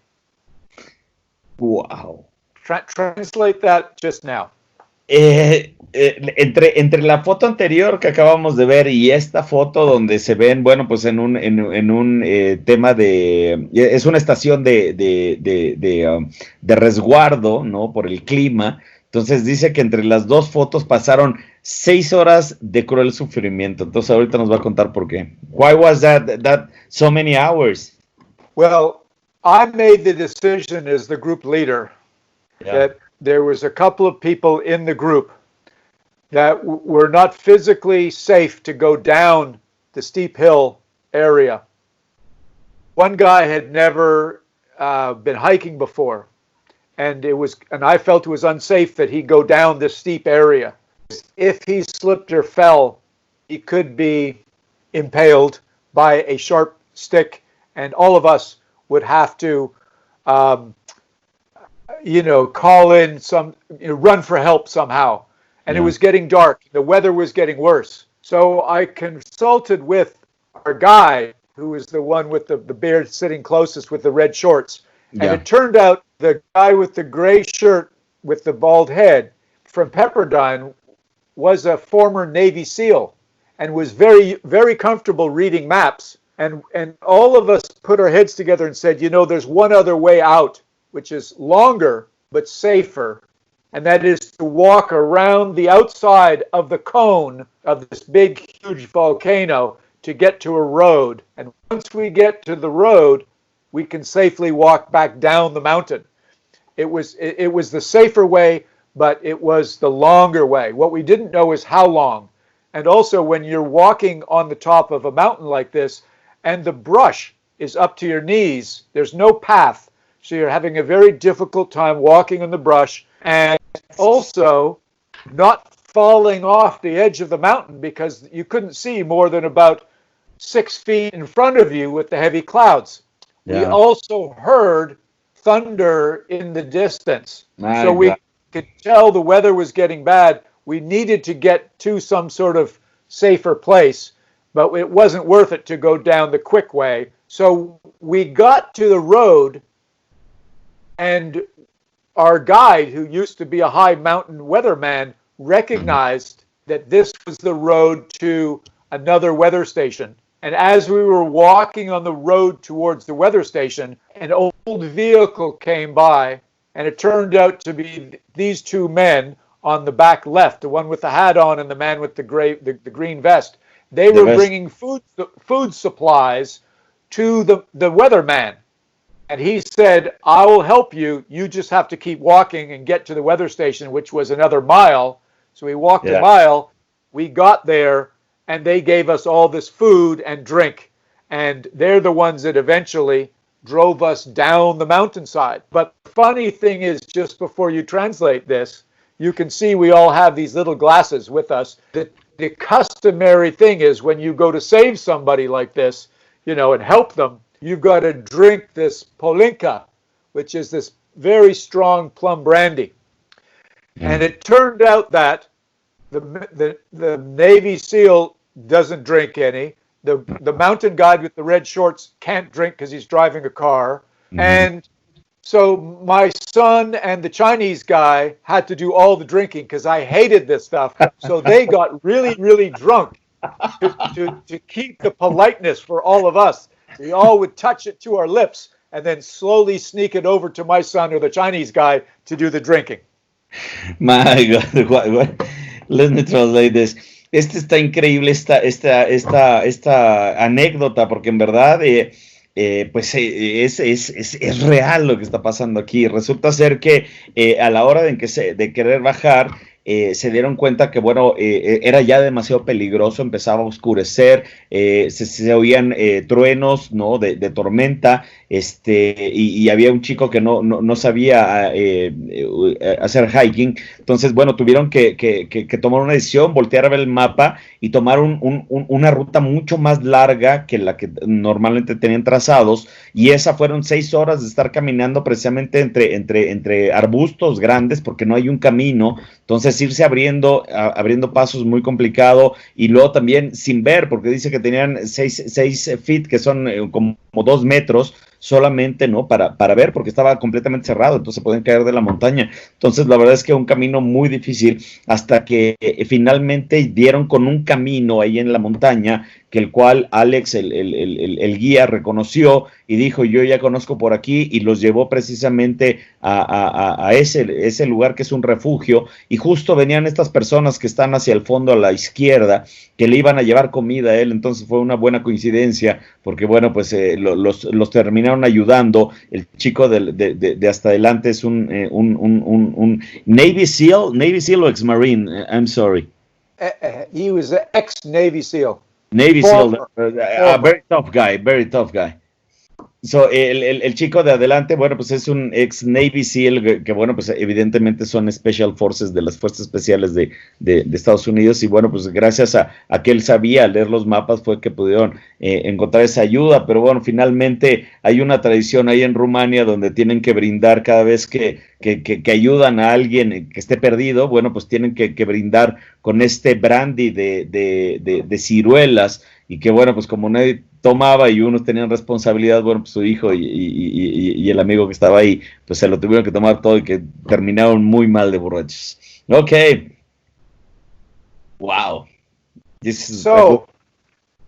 Wow. Translate that just now. Entre la foto anterior que acabamos de ver y esta foto donde se ven, bueno, pues en un tema de, es una estación de resguardo, ¿no? Por el clima. Entonces dice que entre las dos fotos pasaron 6 horas de cruel sufrimiento. Entonces ahorita nos va a contar por qué. Why was that so many hours? Well, I made the decision as the group leader that there was a couple of people in the group that were not physically safe to go down the steep hill area. One guy had never been hiking before, and I felt it was unsafe that he go down this steep area. If he slipped or fell, he could be impaled by a sharp stick, and all of us would have to call in run for help somehow. And It was getting dark. The weather was getting worse. So I consulted with our guide, who was the one with the beard sitting closest with the red shorts. And it turned out the guy with the gray shirt with the bald head from Pepperdine was a former Navy SEAL and was very, very comfortable reading maps. And all of us put our heads together and said, there's one other way out, which is longer but safer, and that is to walk around the outside of the cone of this big, huge volcano to get to a road. And once we get to the road, we can safely walk back down the mountain. It was the safer way, but it was the longer way. What we didn't know is how long. And also, when you're walking on the top of a mountain like this, and the brush is up to your knees, there's no path. So you're having a very difficult time walking in the brush and also not falling off the edge of the mountain because you couldn't see more than about 6 feet in front of you with the heavy clouds. Yeah. We also heard thunder in the distance. So we could tell the weather was getting bad. We needed to get to some sort of safer place, but it wasn't worth it to go down the quick way. So we got to the road, and our guide, who used to be a high mountain weatherman, recognized that this was the road to another weather station. And as we were walking on the road towards the weather station, an old vehicle came by, and it turned out to be these two men on the back left, the one with the hat on and the man with the green vest. They were bringing food supplies to the weatherman. And he said, I will help you. You just have to keep walking and get to the weather station, which was another mile. So we walked a mile. We got there, and they gave us all this food and drink. And they're the ones that eventually drove us down the mountainside. But the funny thing is, just before you translate this, you can see we all have these little glasses with us. The customary thing is when you go to save somebody like this, and help them, you've got to drink this polinka, which is this very strong plum brandy. And it turned out that the Navy SEAL doesn't drink any. The mountain guide with the red shorts can't drink because he's driving a car. And so my son and the Chinese guy had to do all the drinking because I hated this stuff. So they got really, really drunk. to keep the politeness for all of us. We all would touch it to our lips and then slowly sneak it over to my son or the Chinese guy to do the drinking. My God, let me translate this. Está increíble esta anécdota, porque en verdad pues es real lo que está pasando aquí. Resulta ser que a la hora de querer bajar, se dieron cuenta que, bueno, era ya demasiado peligroso, empezaba a oscurecer, se oían truenos, ¿no? De tormenta, y había un chico que no sabía hacer hiking. Entonces, bueno, tuvieron que tomar una decisión, voltear a ver el mapa y tomar una ruta mucho más larga que la que normalmente tenían trazados, y esa fueron 6 horas de estar caminando precisamente entre arbustos grandes, porque no hay un camino. Entonces irse abriendo pasos muy complicado, y luego también sin ver, porque dice que tenían 6 feet, que son como 2 metros solamente, ¿no? Para ver, porque estaba completamente cerrado, entonces se pueden caer de la montaña. Entonces la verdad es que un camino muy difícil, hasta que finalmente dieron con un camino ahí en la montaña, que el cual Alex, el guía, reconoció y dijo: yo ya conozco por aquí, y los llevó precisamente a ese lugar, que es un refugio, y justo venían estas personas que están hacia el fondo a la izquierda, que le iban a llevar comida a él. Entonces fue una buena coincidencia, porque bueno, pues los terminaron ayudando. El chico de hasta adelante es un Navy SEAL o ex-Marine, I'm sorry. He was an ex-Navy SEAL. Navy SEAL, very tough guy. So, el chico de adelante, bueno, pues es un ex Navy SEAL, que bueno, pues evidentemente son Special Forces, de las Fuerzas Especiales de Estados Unidos, y bueno, pues gracias a que él sabía leer los mapas fue que pudieron encontrar esa ayuda. Pero bueno, finalmente hay una tradición ahí en Rumania donde tienen que brindar cada vez que ayudan a alguien que esté perdido. Bueno, pues tienen que brindar con este brandy de ciruelas, y que bueno, pues como nadie tomaba y unos tenían responsabilidad, bueno, pues su hijo y el amigo que estaba ahí, pues se lo tuvieron que tomar todo, y que terminaron muy mal de borrachos. Ok. Wow. So,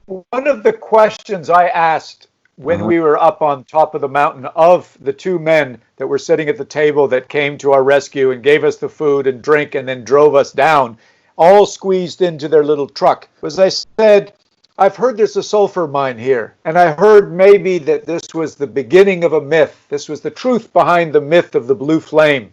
one of the questions I asked when we were up on top of the mountain of the 2 men that were sitting at the table that came to our rescue and gave us the food and drink and then drove us down, all squeezed into their little truck, was I said, I've heard there's a sulfur mine here, and I heard maybe that this was the beginning of a myth. This was the truth behind the myth of the blue flame.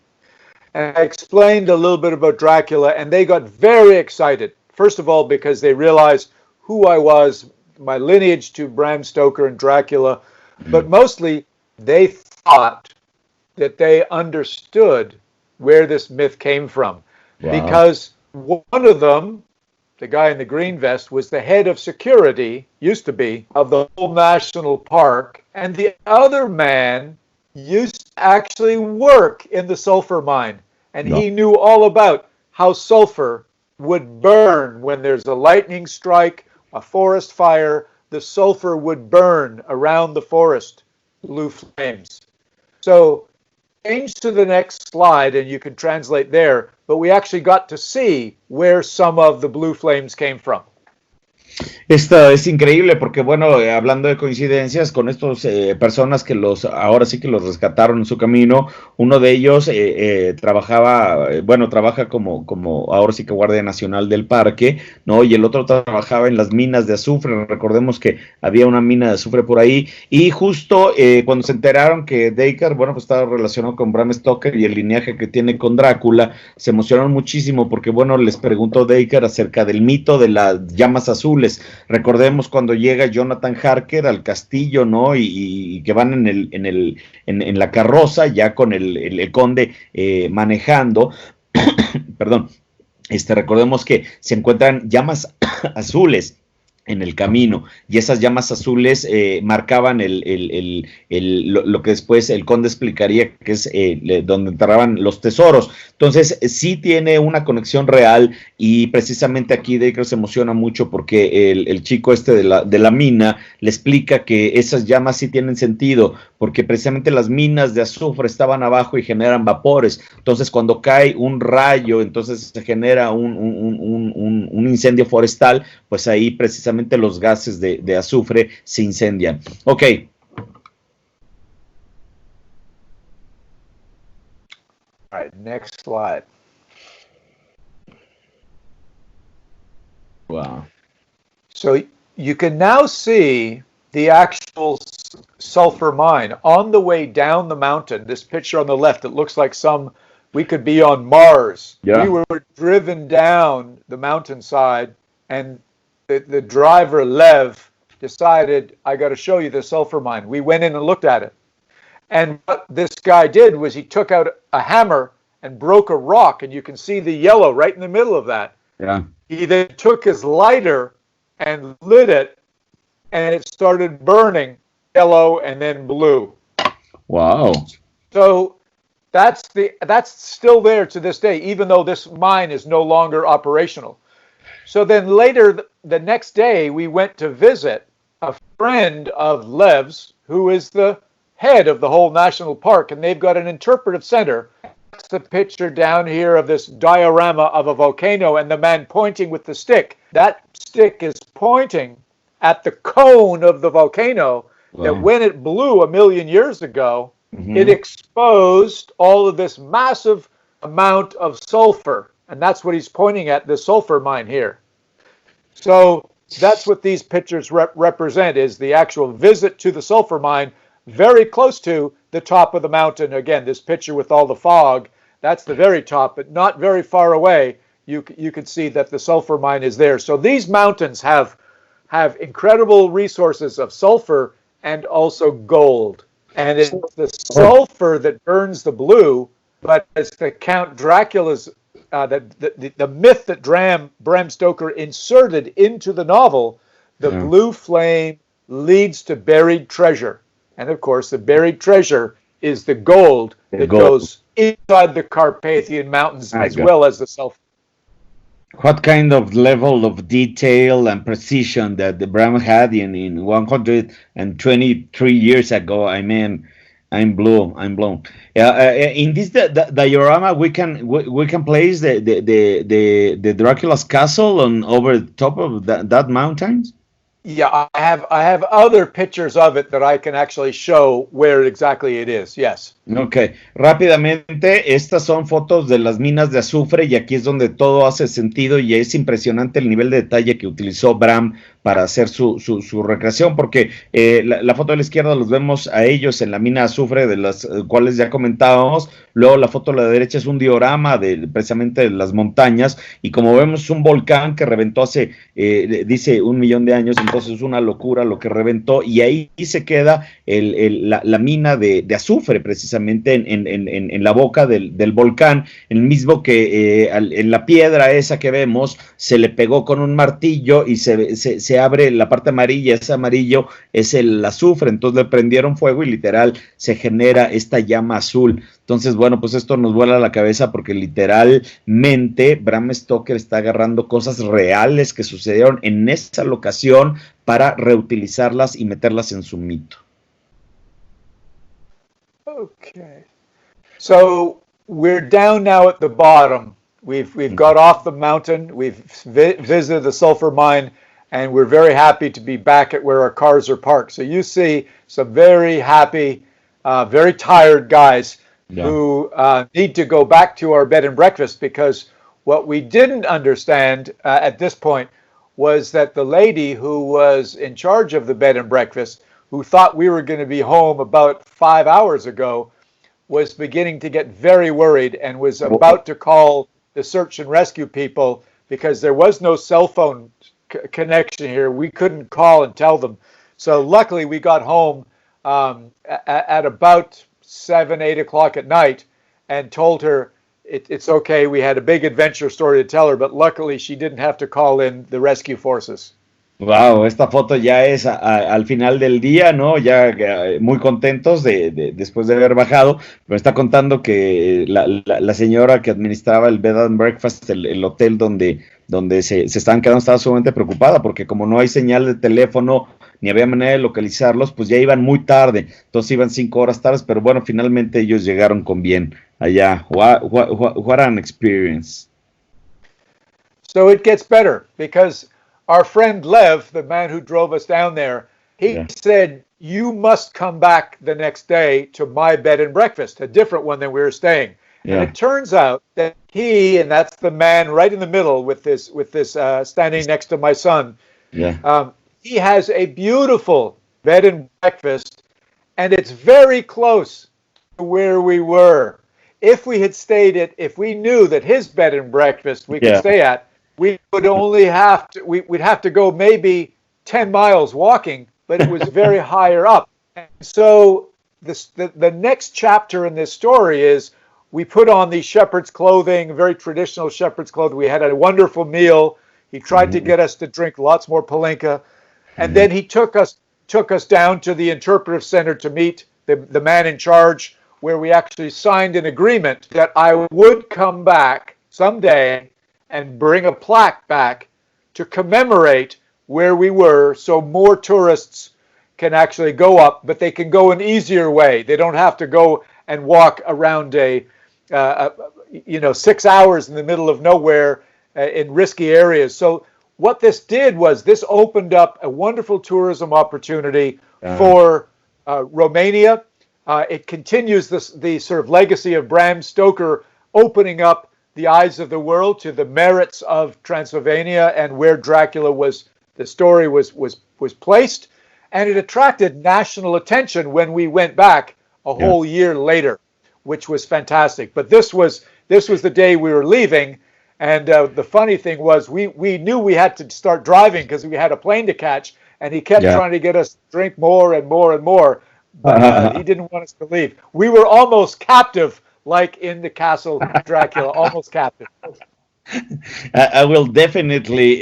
And I explained a little bit about Dracula, and they got very excited. First of all, because they realized who I was, my lineage to Bram Stoker and Dracula, but mostly they thought that they understood where this myth came from. Wow. Because one of them, the guy in the green vest, was the head of security, used to be, of the whole national park. And the other man used to actually work in the sulfur mine. And he knew all about how sulfur would burn when there's a lightning strike, a forest fire. The sulfur would burn around the forest, blue flames. So change to the next slide and you can translate there. But we actually got to see where some of the blue flames came from. Esto es increíble, porque bueno, hablando de coincidencias con estos personas que ahora sí que los rescataron en su camino, uno de ellos trabaja como ahora sí que guardia nacional del parque, ¿no? Y el otro trabajaba en las minas de azufre. Recordemos que había una mina de azufre por ahí, y justo cuando se enteraron que Dacre, bueno, pues estaba relacionado con Bram Stoker y el lineaje que tiene con Drácula, se emocionaron muchísimo, porque bueno, les preguntó Dacre acerca del mito de las llamas azules. Recordemos cuando llega Jonathan Harker al castillo, ¿no? Y que van en la carroza, ya con el conde manejando. Perdón. Recordemos que se encuentran llamas azules en el camino, y esas llamas azules marcaban lo que después el conde explicaría que es donde enterraban los tesoros. Entonces sí tiene una conexión real, y precisamente aquí Dacre se emociona mucho porque el chico este de la mina le explica que esas llamas sí tienen sentido, porque precisamente las minas de azufre estaban abajo y generan vapores. Entonces cuando cae un rayo, entonces se genera un incendio forestal, pues ahí precisamente los gases de azufre se incendian. Ok. All right, next slide. Wow. So you can now see the actual sulfur mine on the way down the mountain. This picture on the left, it looks like we could be on Mars. Yeah. We were driven down the mountainside, and the driver, Lev, decided, I got to show you the sulfur mine. We went in and looked at it. And what this guy did was he took out a hammer and broke a rock, and you can see the yellow right in the middle of that. Yeah. He then took his lighter and lit it, and it started burning yellow and then blue. Wow. So that's still there to this day, even though this mine is no longer operational. So then later, the next day, we went to visit a friend of Lev's, who is the head of the whole national park, and they've got an interpretive center. That's the picture down here of this diorama of a volcano and the man pointing with the stick. That stick is pointing at the cone of the volcano. Wow. That when it blew 1 million years ago, it exposed all of this massive amount of sulfur. And that's what he's pointing at, the sulfur mine here. So that's what these pictures represent, is the actual visit to the sulfur mine, very close to the top of the mountain. Again, this picture with all the fog, that's the very top, but not very far away. You can see that the sulfur mine is there. So these mountains have incredible resources of sulfur and also gold. And it's the sulfur that burns the blue, but it's the Count Dracula's the myth that Bram Stoker inserted into the novel. The blue flame leads to buried treasure. And of course, the buried treasure is the gold that goes inside the Carpathian Mountains as well as the sulfur. What kind of level of detail and precision that the Bram had in 123 years ago? I mean, I'm blown. In this diorama, we can place the Dracula's castle on over the top of that mountain. Yeah, I have other pictures of it that I can actually show where exactly it is. Yes. Ok, rápidamente, estas son fotos de las minas de azufre, y aquí es donde todo hace sentido, y es impresionante el nivel de detalle que utilizó Bram para hacer su recreación, porque la foto de la izquierda los vemos a ellos en la mina de azufre, de las cuales ya comentábamos. Luego la foto de la derecha es un diorama precisamente de las montañas, y como vemos un volcán que reventó hace, dice 1 millón de años, entonces es una locura lo que reventó, y ahí se queda la mina de azufre, precisamente en la boca del volcán, el mismo que en la piedra esa que vemos se le pegó con un martillo y se abre la parte amarilla. Ese amarillo es el azufre, entonces le prendieron fuego y literal se genera esta llama azul. Entonces, bueno, pues esto nos vuela la cabeza, porque literalmente Bram Stoker está agarrando cosas reales que sucedieron en esa locación para reutilizarlas y meterlas en su mito. Okay, so we're down now at the bottom. We've got off the mountain. We've visited the sulfur mine, and we're very happy to be back at where our cars are parked. So you see some very happy, very tired guys who need to go back to our bed and breakfast, because what we didn't understand at this point was that the lady who was in charge of the bed and breakfast, who thought we were going to be home about 5 hours ago, was beginning to get very worried and was about to call the search and rescue people, because there was no cell phone connection here. We couldn't call and tell them. So luckily we got home at about 7, 8 o'clock at night and told her it's okay. We had a big adventure story to tell her, but luckily she didn't have to call in the rescue forces. Wow, esta foto ya es al final del día, ¿no? Ya muy contentos después de haber bajado. Me está contando que la señora que administraba el bed and breakfast, el hotel donde se estaban quedando, estaba sumamente preocupada porque como no hay señal de teléfono ni había manera de localizarlos, pues ya iban muy tarde. Entonces iban 5 horas tarde, pero bueno, finalmente ellos llegaron con bien allá. What an experience. So it gets better because our friend Lev, the man who drove us down there, he said, you must come back the next day to my bed and breakfast, a different one than we were staying. Yeah. And it turns out that he, and that's the man right in the middle with this standing next to my son, he has a beautiful bed and breakfast, and it's very close to where we were. If we had stayed if we knew that his bed and breakfast we could stay at, we would only have to, we'd have to go maybe 10 miles walking, but it was very higher up. And so the next chapter in this story is we put on the shepherd's clothing, very traditional shepherd's clothing. We had a wonderful meal. He tried to get us to drink lots more palinka. And then he took us down to the interpretive center to meet the man in charge, where we actually signed an agreement that I would come back someday and bring a plaque back to commemorate where we were, so more tourists can actually go up, but they can go an easier way. They don't have to go and walk around 6 hours in the middle of nowhere in risky areas. So what this did was this opened up a wonderful tourism opportunity for Romania. It continues the sort of legacy of Bram Stoker opening up the eyes of the world to the merits of Transylvania and where Dracula the story was placed. And it attracted national attention when we went back a whole year later, which was fantastic. But this was the day we were leaving. And the funny thing was we knew we had to start driving because we had a plane to catch. And he kept trying to get us to drink more and more and more. But he didn't want us to leave. We were almost captive, like in the Castle Dracula, almost captive. I will definitely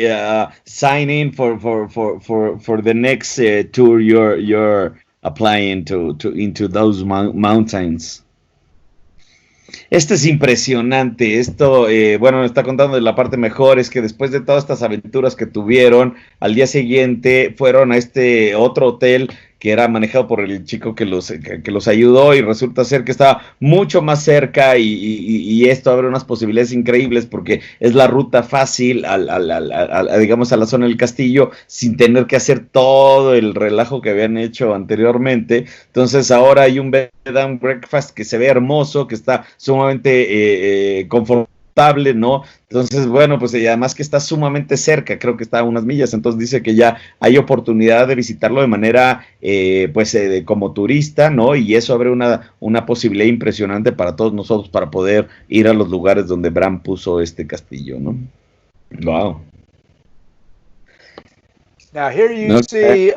sign in for the next tour you're applying into those mountains. Esto es impresionante. Esto, bueno, me está contando de la parte mejor, es que después de todas estas aventuras que tuvieron, al día siguiente fueron a este otro hotel que era manejado por el chico que los ayudó, y resulta ser que estaba mucho más cerca y esto abre unas posibilidades increíbles porque es la ruta fácil digamos a la zona del castillo sin tener que hacer todo el relajo que habían hecho anteriormente. Entonces ahora hay un bed and breakfast que se ve hermoso, que está sumamente confortable, ¿no? Entonces, bueno, pues además que está sumamente cerca, creo que está a unas millas, entonces dice que ya hay oportunidad de visitarlo de manera, como turista, ¿no? Y eso abre una posibilidad impresionante para todos nosotros para poder ir a los lugares donde Bram puso este castillo, ¿no? Wow. Now here you see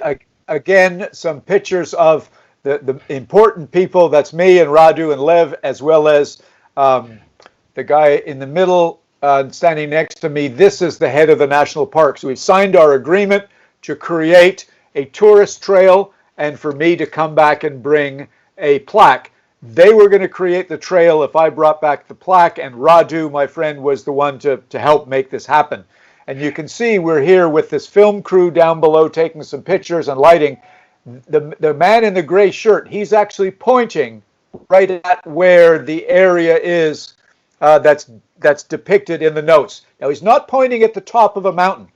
again some pictures of the important people. That's me and Radu and Lev, as well as the guy in the middle standing next to me. This is the head of the national park. So we've signed our agreement to create a tourist trail and for me to come back and bring a plaque. They were going to create the trail if I brought back the plaque, and Radu, my friend, was the one to help make this happen. And you can see we're here with this film crew down below taking some pictures and lighting. The man in the gray shirt, he's actually pointing right at where the area is that's depicted in the notes. Now, he's not pointing at the top of a mountain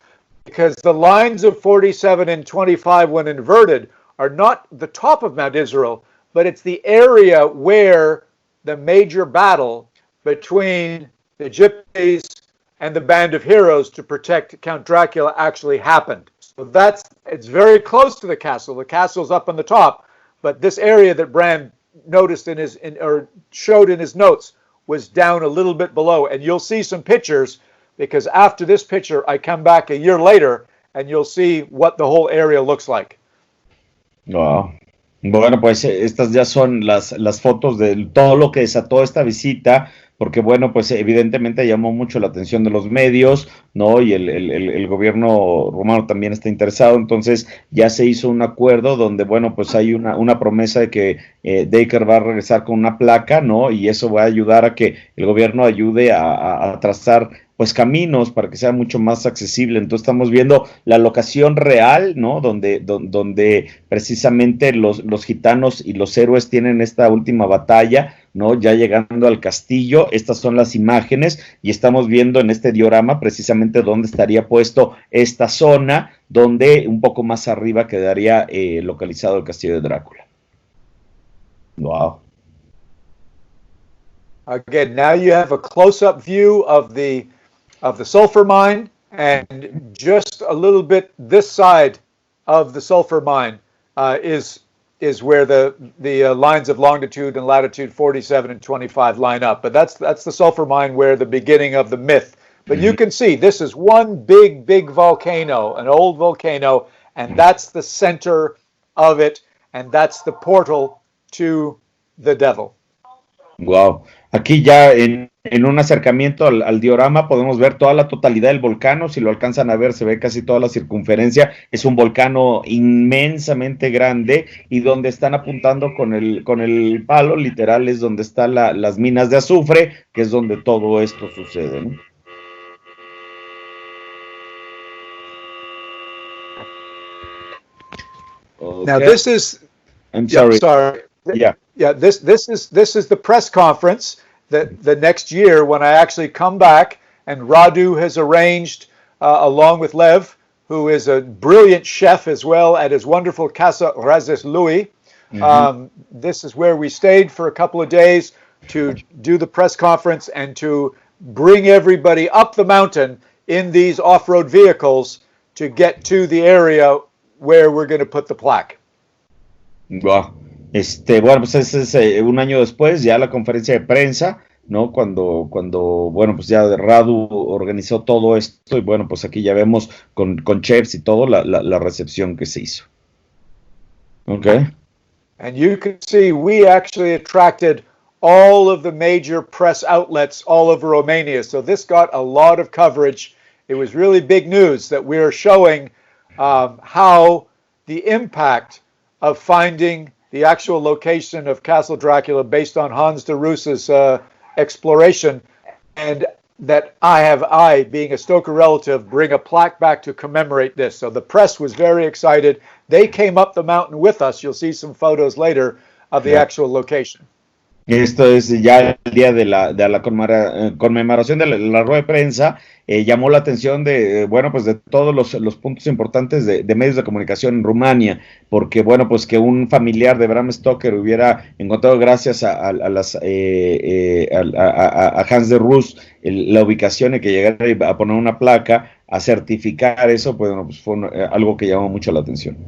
because the lines of 47 and 25, when inverted, are not the top of Mount Israel, but it's the area where the major battle between the gypsies and the band of heroes to protect Count Dracula actually happened. So it's very close to the castle. The castle's up on the top, but this area that Bram noticed or showed in his notes was down a little bit below. And you'll see some pictures, because after this picture, I come back a year later and you'll see what the whole area looks like. Wow. Bueno, pues estas ya son las fotos de todo lo que desató esta visita porque bueno, pues evidentemente llamó mucho la atención de los medios, ¿no? Y el gobierno romano también está interesado, entonces ya se hizo un acuerdo donde, bueno, pues hay una promesa de que Dacre va a regresar con una placa, ¿no? Y eso va a ayudar a que el gobierno ayude a trazar pues caminos para que sea mucho más accesible. Entonces estamos viendo la locación real, ¿no? Donde precisamente los gitanos y los héroes tienen esta última batalla, ¿no? Ya llegando al castillo, estas son las imágenes y estamos viendo en este diorama precisamente dónde estaría puesto esta zona, donde un poco más arriba quedaría localizado el castillo de Drácula. Wow. Again, now you have a close-up view of the sulfur mine, and just a little bit this side of the sulfur mine is where the lines of longitude and latitude 47 and 25 line up. But that's the sulfur mine where the beginning of the myth. But you can see this is one big volcano, an old volcano, and that's the center of it, and that's the portal to the devil. Wow. Aquí ya en un acercamiento al diorama podemos ver toda la totalidad del volcán. Si lo alcanzan a ver, se ve casi toda la circunferencia. Es un volcán inmensamente grande y donde están apuntando con el palo, literal, es donde están las minas de azufre, que es donde todo esto sucede, ¿no? Okay. Now this is. I'm sorry. Yeah, sorry. Yeah. Yeah, this is the press conference that the next year when I actually come back, and Radu has arranged, along with Lev, who is a brilliant chef as well at his wonderful Casa Razes Louis. This is where we stayed for a couple of days to do the press conference and to bring everybody up the mountain in these off-road vehicles to get to the area where we're going to put the plaque. Wow. Bueno, pues ese es un año después, ya la conferencia de prensa, ¿no? Cuando bueno, pues ya Radu organizó todo esto y bueno, pues aquí ya vemos con chefs y todo la recepción que se hizo. Okay. And you can see we actually attracted all of the major press outlets all over Romania. So this got a lot of coverage. It was really big news that we're showing how the impact of finding the actual location of Castle Dracula based on Hans de Roos's exploration, and that I, being a Stoker relative, bring a plaque back to commemorate this. So the press was very excited. They came up the mountain with us. You'll see some photos later of the actual location. Esto es ya el día de la conmemoración de la rueda de prensa. Llamó la atención de, bueno, pues de todos los puntos importantes de medios de comunicación en Rumania, porque, bueno, pues que un familiar de Bram Stoker hubiera encontrado gracias a Hans de Roos la ubicación y que llegara a poner una placa a certificar eso, pues, bueno, pues fue algo que llamó mucho la atención.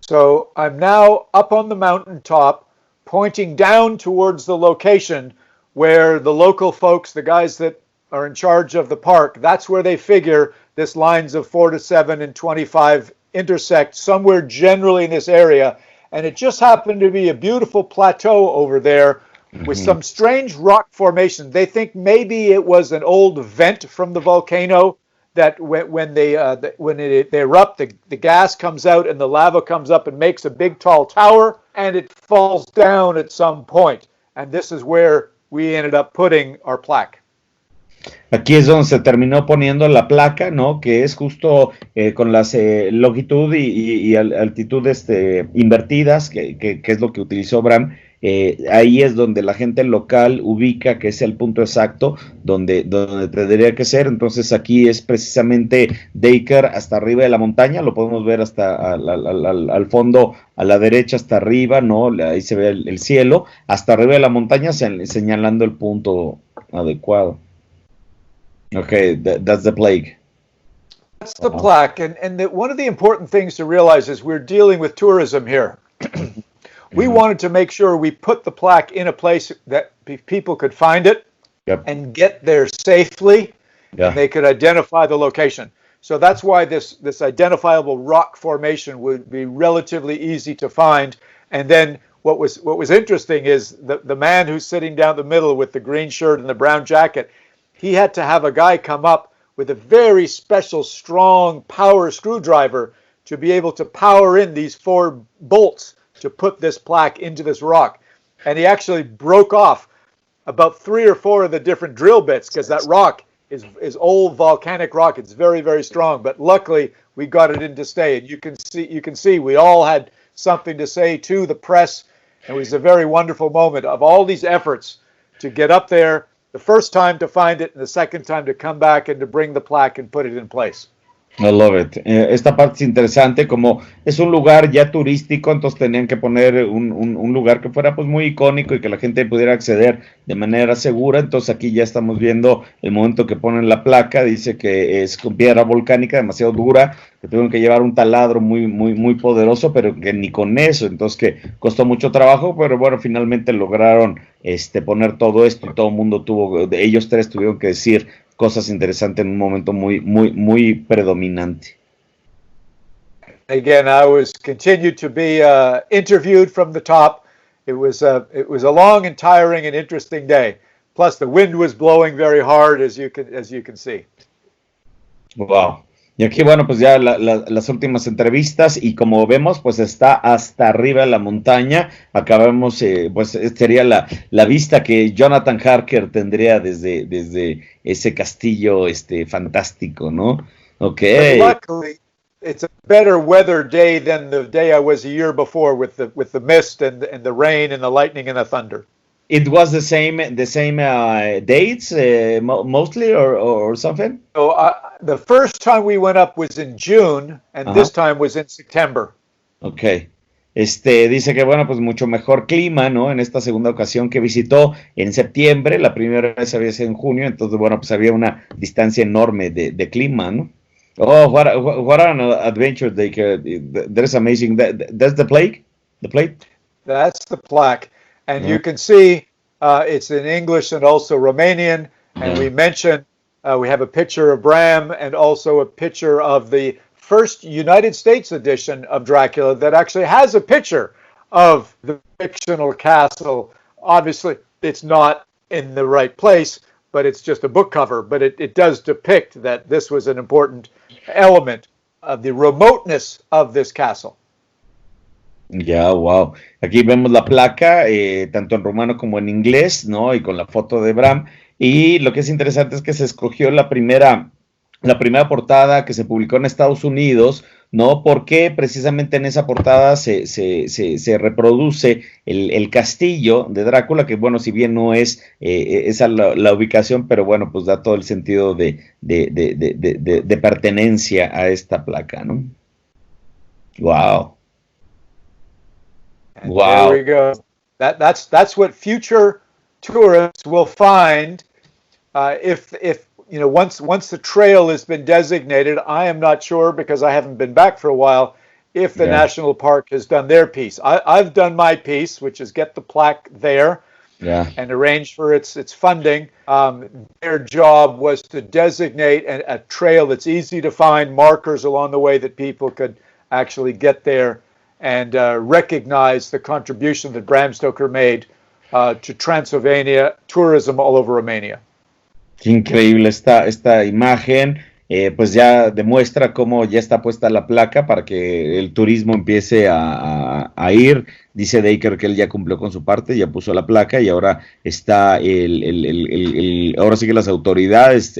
So I'm now up on the mountaintop, pointing down towards the location where the local folks, the guys that are in charge of the park, that's where they figure this lines of 47 and 25 intersect somewhere generally in this area. And it just happened to be a beautiful plateau over there with some strange rock formation. They think maybe it was an old vent from the volcano that when they erupt, the gas comes out and the lava comes up and makes a big tall tower, and it falls down at some point. And this is where we ended up putting our plaque. Aquí es donde se terminó poniendo la placa, ¿no? Que es justo con las longitud y altitud invertidas, que es lo que utilizó Bram. Ahí es donde la gente local ubica que es el punto exacto donde tendría que ser. Entonces aquí es precisamente Dacre hasta arriba de la montaña, lo podemos ver hasta al fondo, a la derecha hasta arriba, ¿no? Ahí se ve el cielo, hasta arriba de la montaña señalando el punto adecuado. Okay, that's the plaque. That's the plaque, and one of the important things to realize is we're dealing with tourism here. We wanted to make sure we put the plaque in a place that people could find it and get there safely, and they could identify the location. So that's why this identifiable rock formation would be relatively easy to find. And then what was interesting is the man who's sitting down the middle with the green shirt and the brown jacket, he had to have a guy come up with a very special, strong power screwdriver to be able to power in these 4 bolts to put this plaque into this rock. And he actually broke off about 3 or 4 of the different drill bits because that rock is old volcanic rock. It's very, very strong. But luckily, we got it in to stay. And you can see we all had something to say to the press. It was a very wonderful moment of all these efforts to get up there, the first time to find it, and the second time to come back and to bring the plaque and put it in place. I love it. Esta parte es interesante, como es un lugar ya turístico, entonces tenían que poner un lugar que fuera pues muy icónico y que la gente pudiera acceder de manera segura. Entonces aquí ya estamos viendo el momento que ponen la placa, dice que es con piedra volcánica demasiado dura, que tuvieron que llevar un taladro muy poderoso, pero que ni con eso, entonces que costó mucho trabajo, pero bueno, finalmente lograron poner todo esto y todo el mundo ellos 3 tuvieron que decir cosas interesantes en un momento muy predominante. Again, I was continued to be interviewed from the top. It was a long and tiring and interesting day. Plus, the wind was blowing very hard, as you can see. Wow. Y aquí, bueno, pues ya las últimas entrevistas y como vemos, pues está hasta arriba de la montaña. Acá vemos, pues sería la vista que Jonathan Harker tendría desde ese castillo fantástico, ¿no? Okay. Luckily, it's a better weather day than the day I was a year before with the mist and the rain and the lightning and the thunder. It was the same dates mostly or something? So the first time we went up was in June and this time was in September. Okay. Dice que bueno, pues mucho mejor clima, ¿no? En esta segunda ocasión que visitó en septiembre, la primera vez había sido en junio, entonces bueno, pues había una distancia enorme de clima, ¿no? Oh, what an adventure, Dacre. That is amazing. That's the plaque? The plate? That's the plaque. And you can see it's in English and also Romanian. And we mentioned we have a picture of Bram and also a picture of the first United States edition of Dracula that actually has a picture of the fictional castle. Obviously, it's not in the right place, but it's just a book cover. But it does depict that this was an important element of the remoteness of this castle. Ya, wow. Aquí vemos la placa, tanto en rumano como en inglés, ¿no? Y con la foto de Bram. Y lo que es interesante es que se escogió la primera portada que se publicó en Estados Unidos, ¿no? Porque precisamente en esa portada se reproduce el castillo de Drácula, que bueno, si bien no es esa la ubicación, pero bueno, pues da todo el sentido de pertenencia a esta placa, ¿no? Wow. And wow. There we go. That's what future tourists will find if you know once the trail has been designated. I am not sure because I haven't been back for a while if the national park has done their piece. I've done my piece, which is get the plaque there and arrange for its funding. Their job was to designate a trail that's easy to find, markers along the way that people could actually get there and recognize the contribution that Bram Stoker made to Transylvania tourism all over Romania. Qué increíble esta imagen, pues ya demuestra cómo ya está puesta la placa para que el turismo empiece a ir. Dice Dacre que él ya cumplió con su parte, ya puso la placa y ahora está ahora sí que las autoridades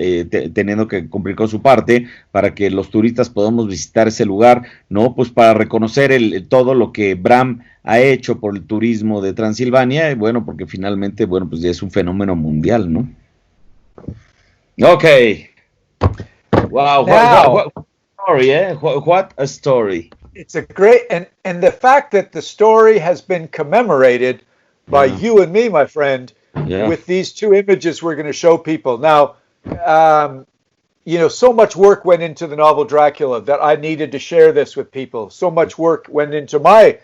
teniendo que cumplir con su parte para que los turistas podamos visitar ese lugar, ¿no? Pues para reconocer todo lo que Bram ha hecho por el turismo de Transilvania, y bueno, porque finalmente, bueno, pues ya es un fenómeno mundial, ¿no? Okay. Wow. What story, eh? What a story. It's a great, and the fact that the story has been commemorated by you and me, my friend, with these 2 images we're going to show people. Now, you know, so much work went into the novel Dracula that I needed to share this with people. So much work went into my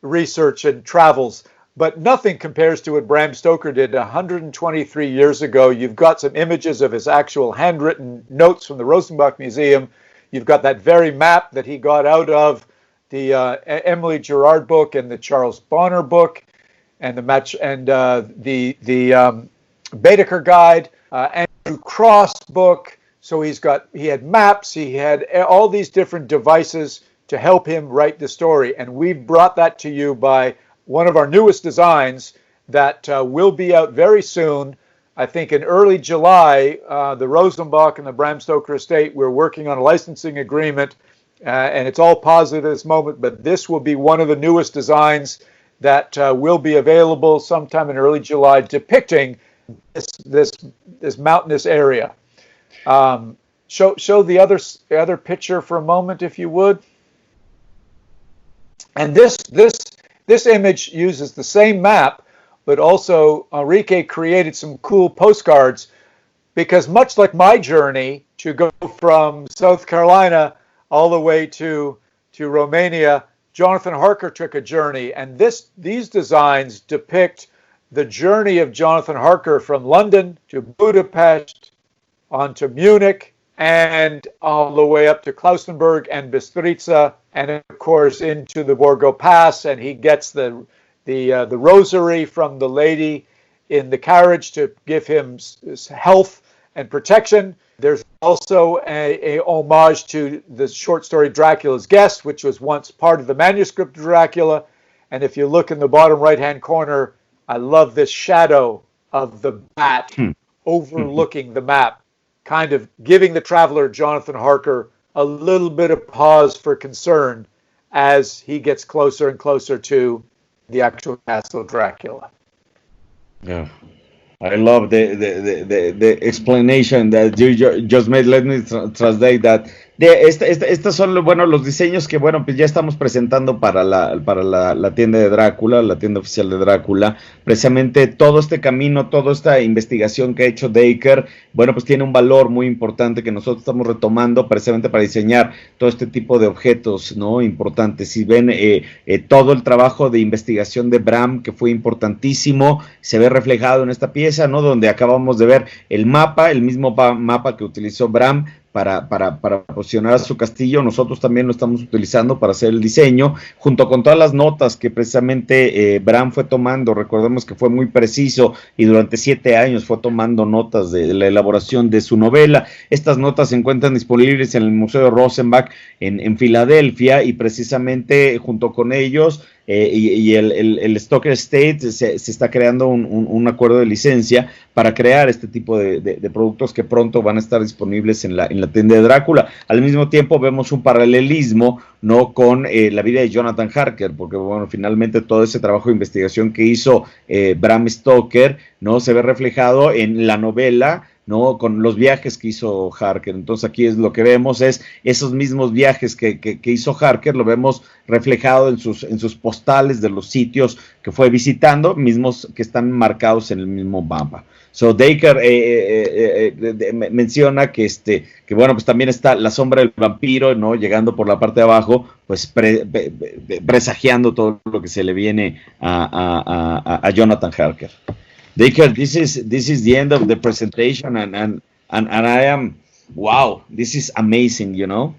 research and travels, but nothing compares to what Bram Stoker did 123 years ago. You've got some images of his actual handwritten notes from the Rosenbach Museum. You've got that very map that he got out of the Emily Gerard book and the Charles Bonner book. and the Baedeker guide, Andrew Cross book. So he had maps, he had all these different devices to help him write the story. And we've brought that to you by one of our newest designs that will be out very soon. I think in early July, the Rosenbach and the Bram Stoker estate, we're working on a licensing agreement, and it's all positive at this moment, but this will be one of the newest designs that will be available sometime in early July, depicting this mountainous area. Show the other picture for a moment, if you would. And this image uses the same map, but also Enrique created some cool postcards, because much like my journey to go from South Carolina all the way to Romania, Jonathan Harker took a journey, and these designs depict the journey of Jonathan Harker from London to Budapest, on to Munich, and all the way up to Klausenberg and Bistrica, and of course into the Borgo Pass, and he gets the rosary from the lady in the carriage to give him health and protection. There's also a homage to the short story Dracula's Guest, which was once part of the manuscript of Dracula. And if you look in the bottom right-hand corner, I love this shadow of the bat overlooking the map, kind of giving the traveler, Jonathan Harker, a little bit of pause for concern as he gets closer and closer to the actual castle of Dracula. Yeah, I love the explanation that you just made. Let me translate that. Estos son los diseños que pues ya estamos presentando para la tienda de Drácula, la tienda oficial de Drácula. Precisamente todo este camino, toda esta investigación que ha hecho Dacre, pues tiene un valor muy importante que nosotros estamos retomando precisamente para diseñar todo este tipo de objetos, ¿no? Importantes. Si ven todo el trabajo de investigación de Bram, que fue importantísimo, se ve reflejado en esta pieza, ¿no? Donde acabamos de ver el mapa, el mismo mapa que utilizó Bram para posicionar a su castillo. Nosotros también lo estamos utilizando para hacer el diseño, junto con todas las notas que precisamente Bram fue tomando. Recordemos que fue muy preciso y durante 7 años fue tomando notas de la elaboración de su novela. Estas notas se encuentran disponibles en el Museo Rosenbach en Filadelfia, y precisamente junto con ellos y el Stoker Estate se está creando un acuerdo de licencia para crear este tipo de productos que pronto van a estar disponibles en la tienda de Drácula. Al mismo tiempo vemos un paralelismo, ¿no?, con la vida de Jonathan Harker, porque finalmente todo ese trabajo de investigación que hizo Bram Stoker, ¿no?, se ve reflejado en la novela, ¿no?, con los viajes que hizo Harker. Entonces aquí es lo que vemos, es esos mismos viajes que hizo Harker, lo vemos reflejado en sus postales de los sitios que fue visitando, mismos que están marcados en el mismo mapa. So Dacre menciona que pues también está la sombra del vampiro, ¿no?, llegando por la parte de abajo, pues presagiando todo lo que se le viene a Jonathan Harker. Dacre, this is the end of the presentation, and I am, wow, this is amazing, you know.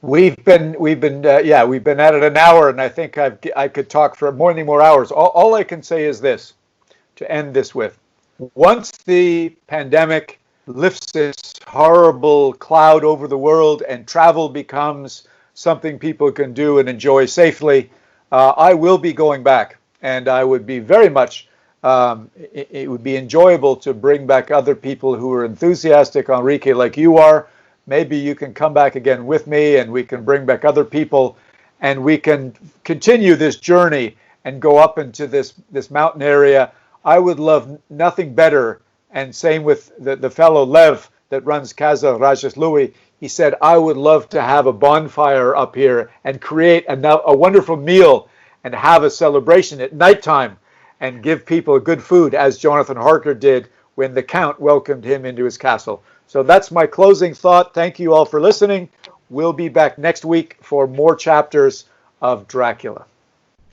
We've been at it an hour, and I think I could talk for many more hours. All I can say is this, to end this with: once the pandemic lifts its horrible cloud over the world and travel becomes something people can do and enjoy safely, I will be going back, and I would be very much. It would be enjoyable to bring back other people who are enthusiastic, Enrique, like you are. Maybe you can come back again with me, and we can bring back other people, and we can continue this journey and go up into this mountain area. I would love nothing better, and same with the fellow Lev that runs Casa Rajas Louis. He said, I would love to have a bonfire up here and create a wonderful meal and have a celebration at nighttime and give people good food, as Jonathan Harker did when the Count welcomed him into his castle. So that's my closing thought. Thank you all for listening. We'll be back next week for more chapters of Dracula.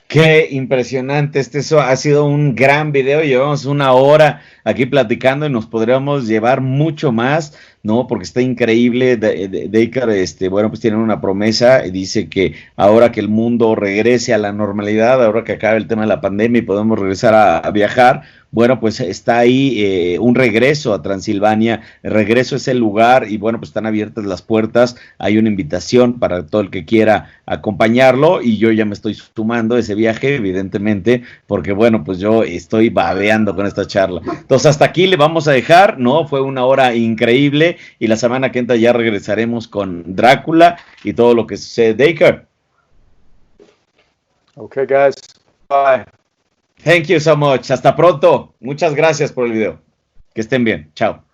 Qué impresionante, eso ha sido un gran video. Llevamos 1 hora aquí platicando y nos podríamos llevar mucho más, ¿no? Porque está increíble. Dacre, bueno, pues tienen una promesa, y dice que ahora que el mundo regrese a la normalidad, ahora que acabe el tema de la pandemia y podemos regresar a viajar, bueno, pues está ahí un regreso a Transilvania, el regreso a ese lugar, y bueno, pues están abiertas las puertas, hay una invitación para todo el que quiera acompañarlo, y yo ya me estoy sumando a ese viaje, evidentemente, porque bueno, pues yo estoy babeando con esta charla. Entonces hasta aquí le vamos a dejar, ¿no? Fue una hora increíble, y la semana que entra ya regresaremos con Drácula y todo lo que sucede. Dacre. Okay, guys. Bye. Thank you so much. Hasta pronto. Muchas gracias por el video. Que estén bien. Chao.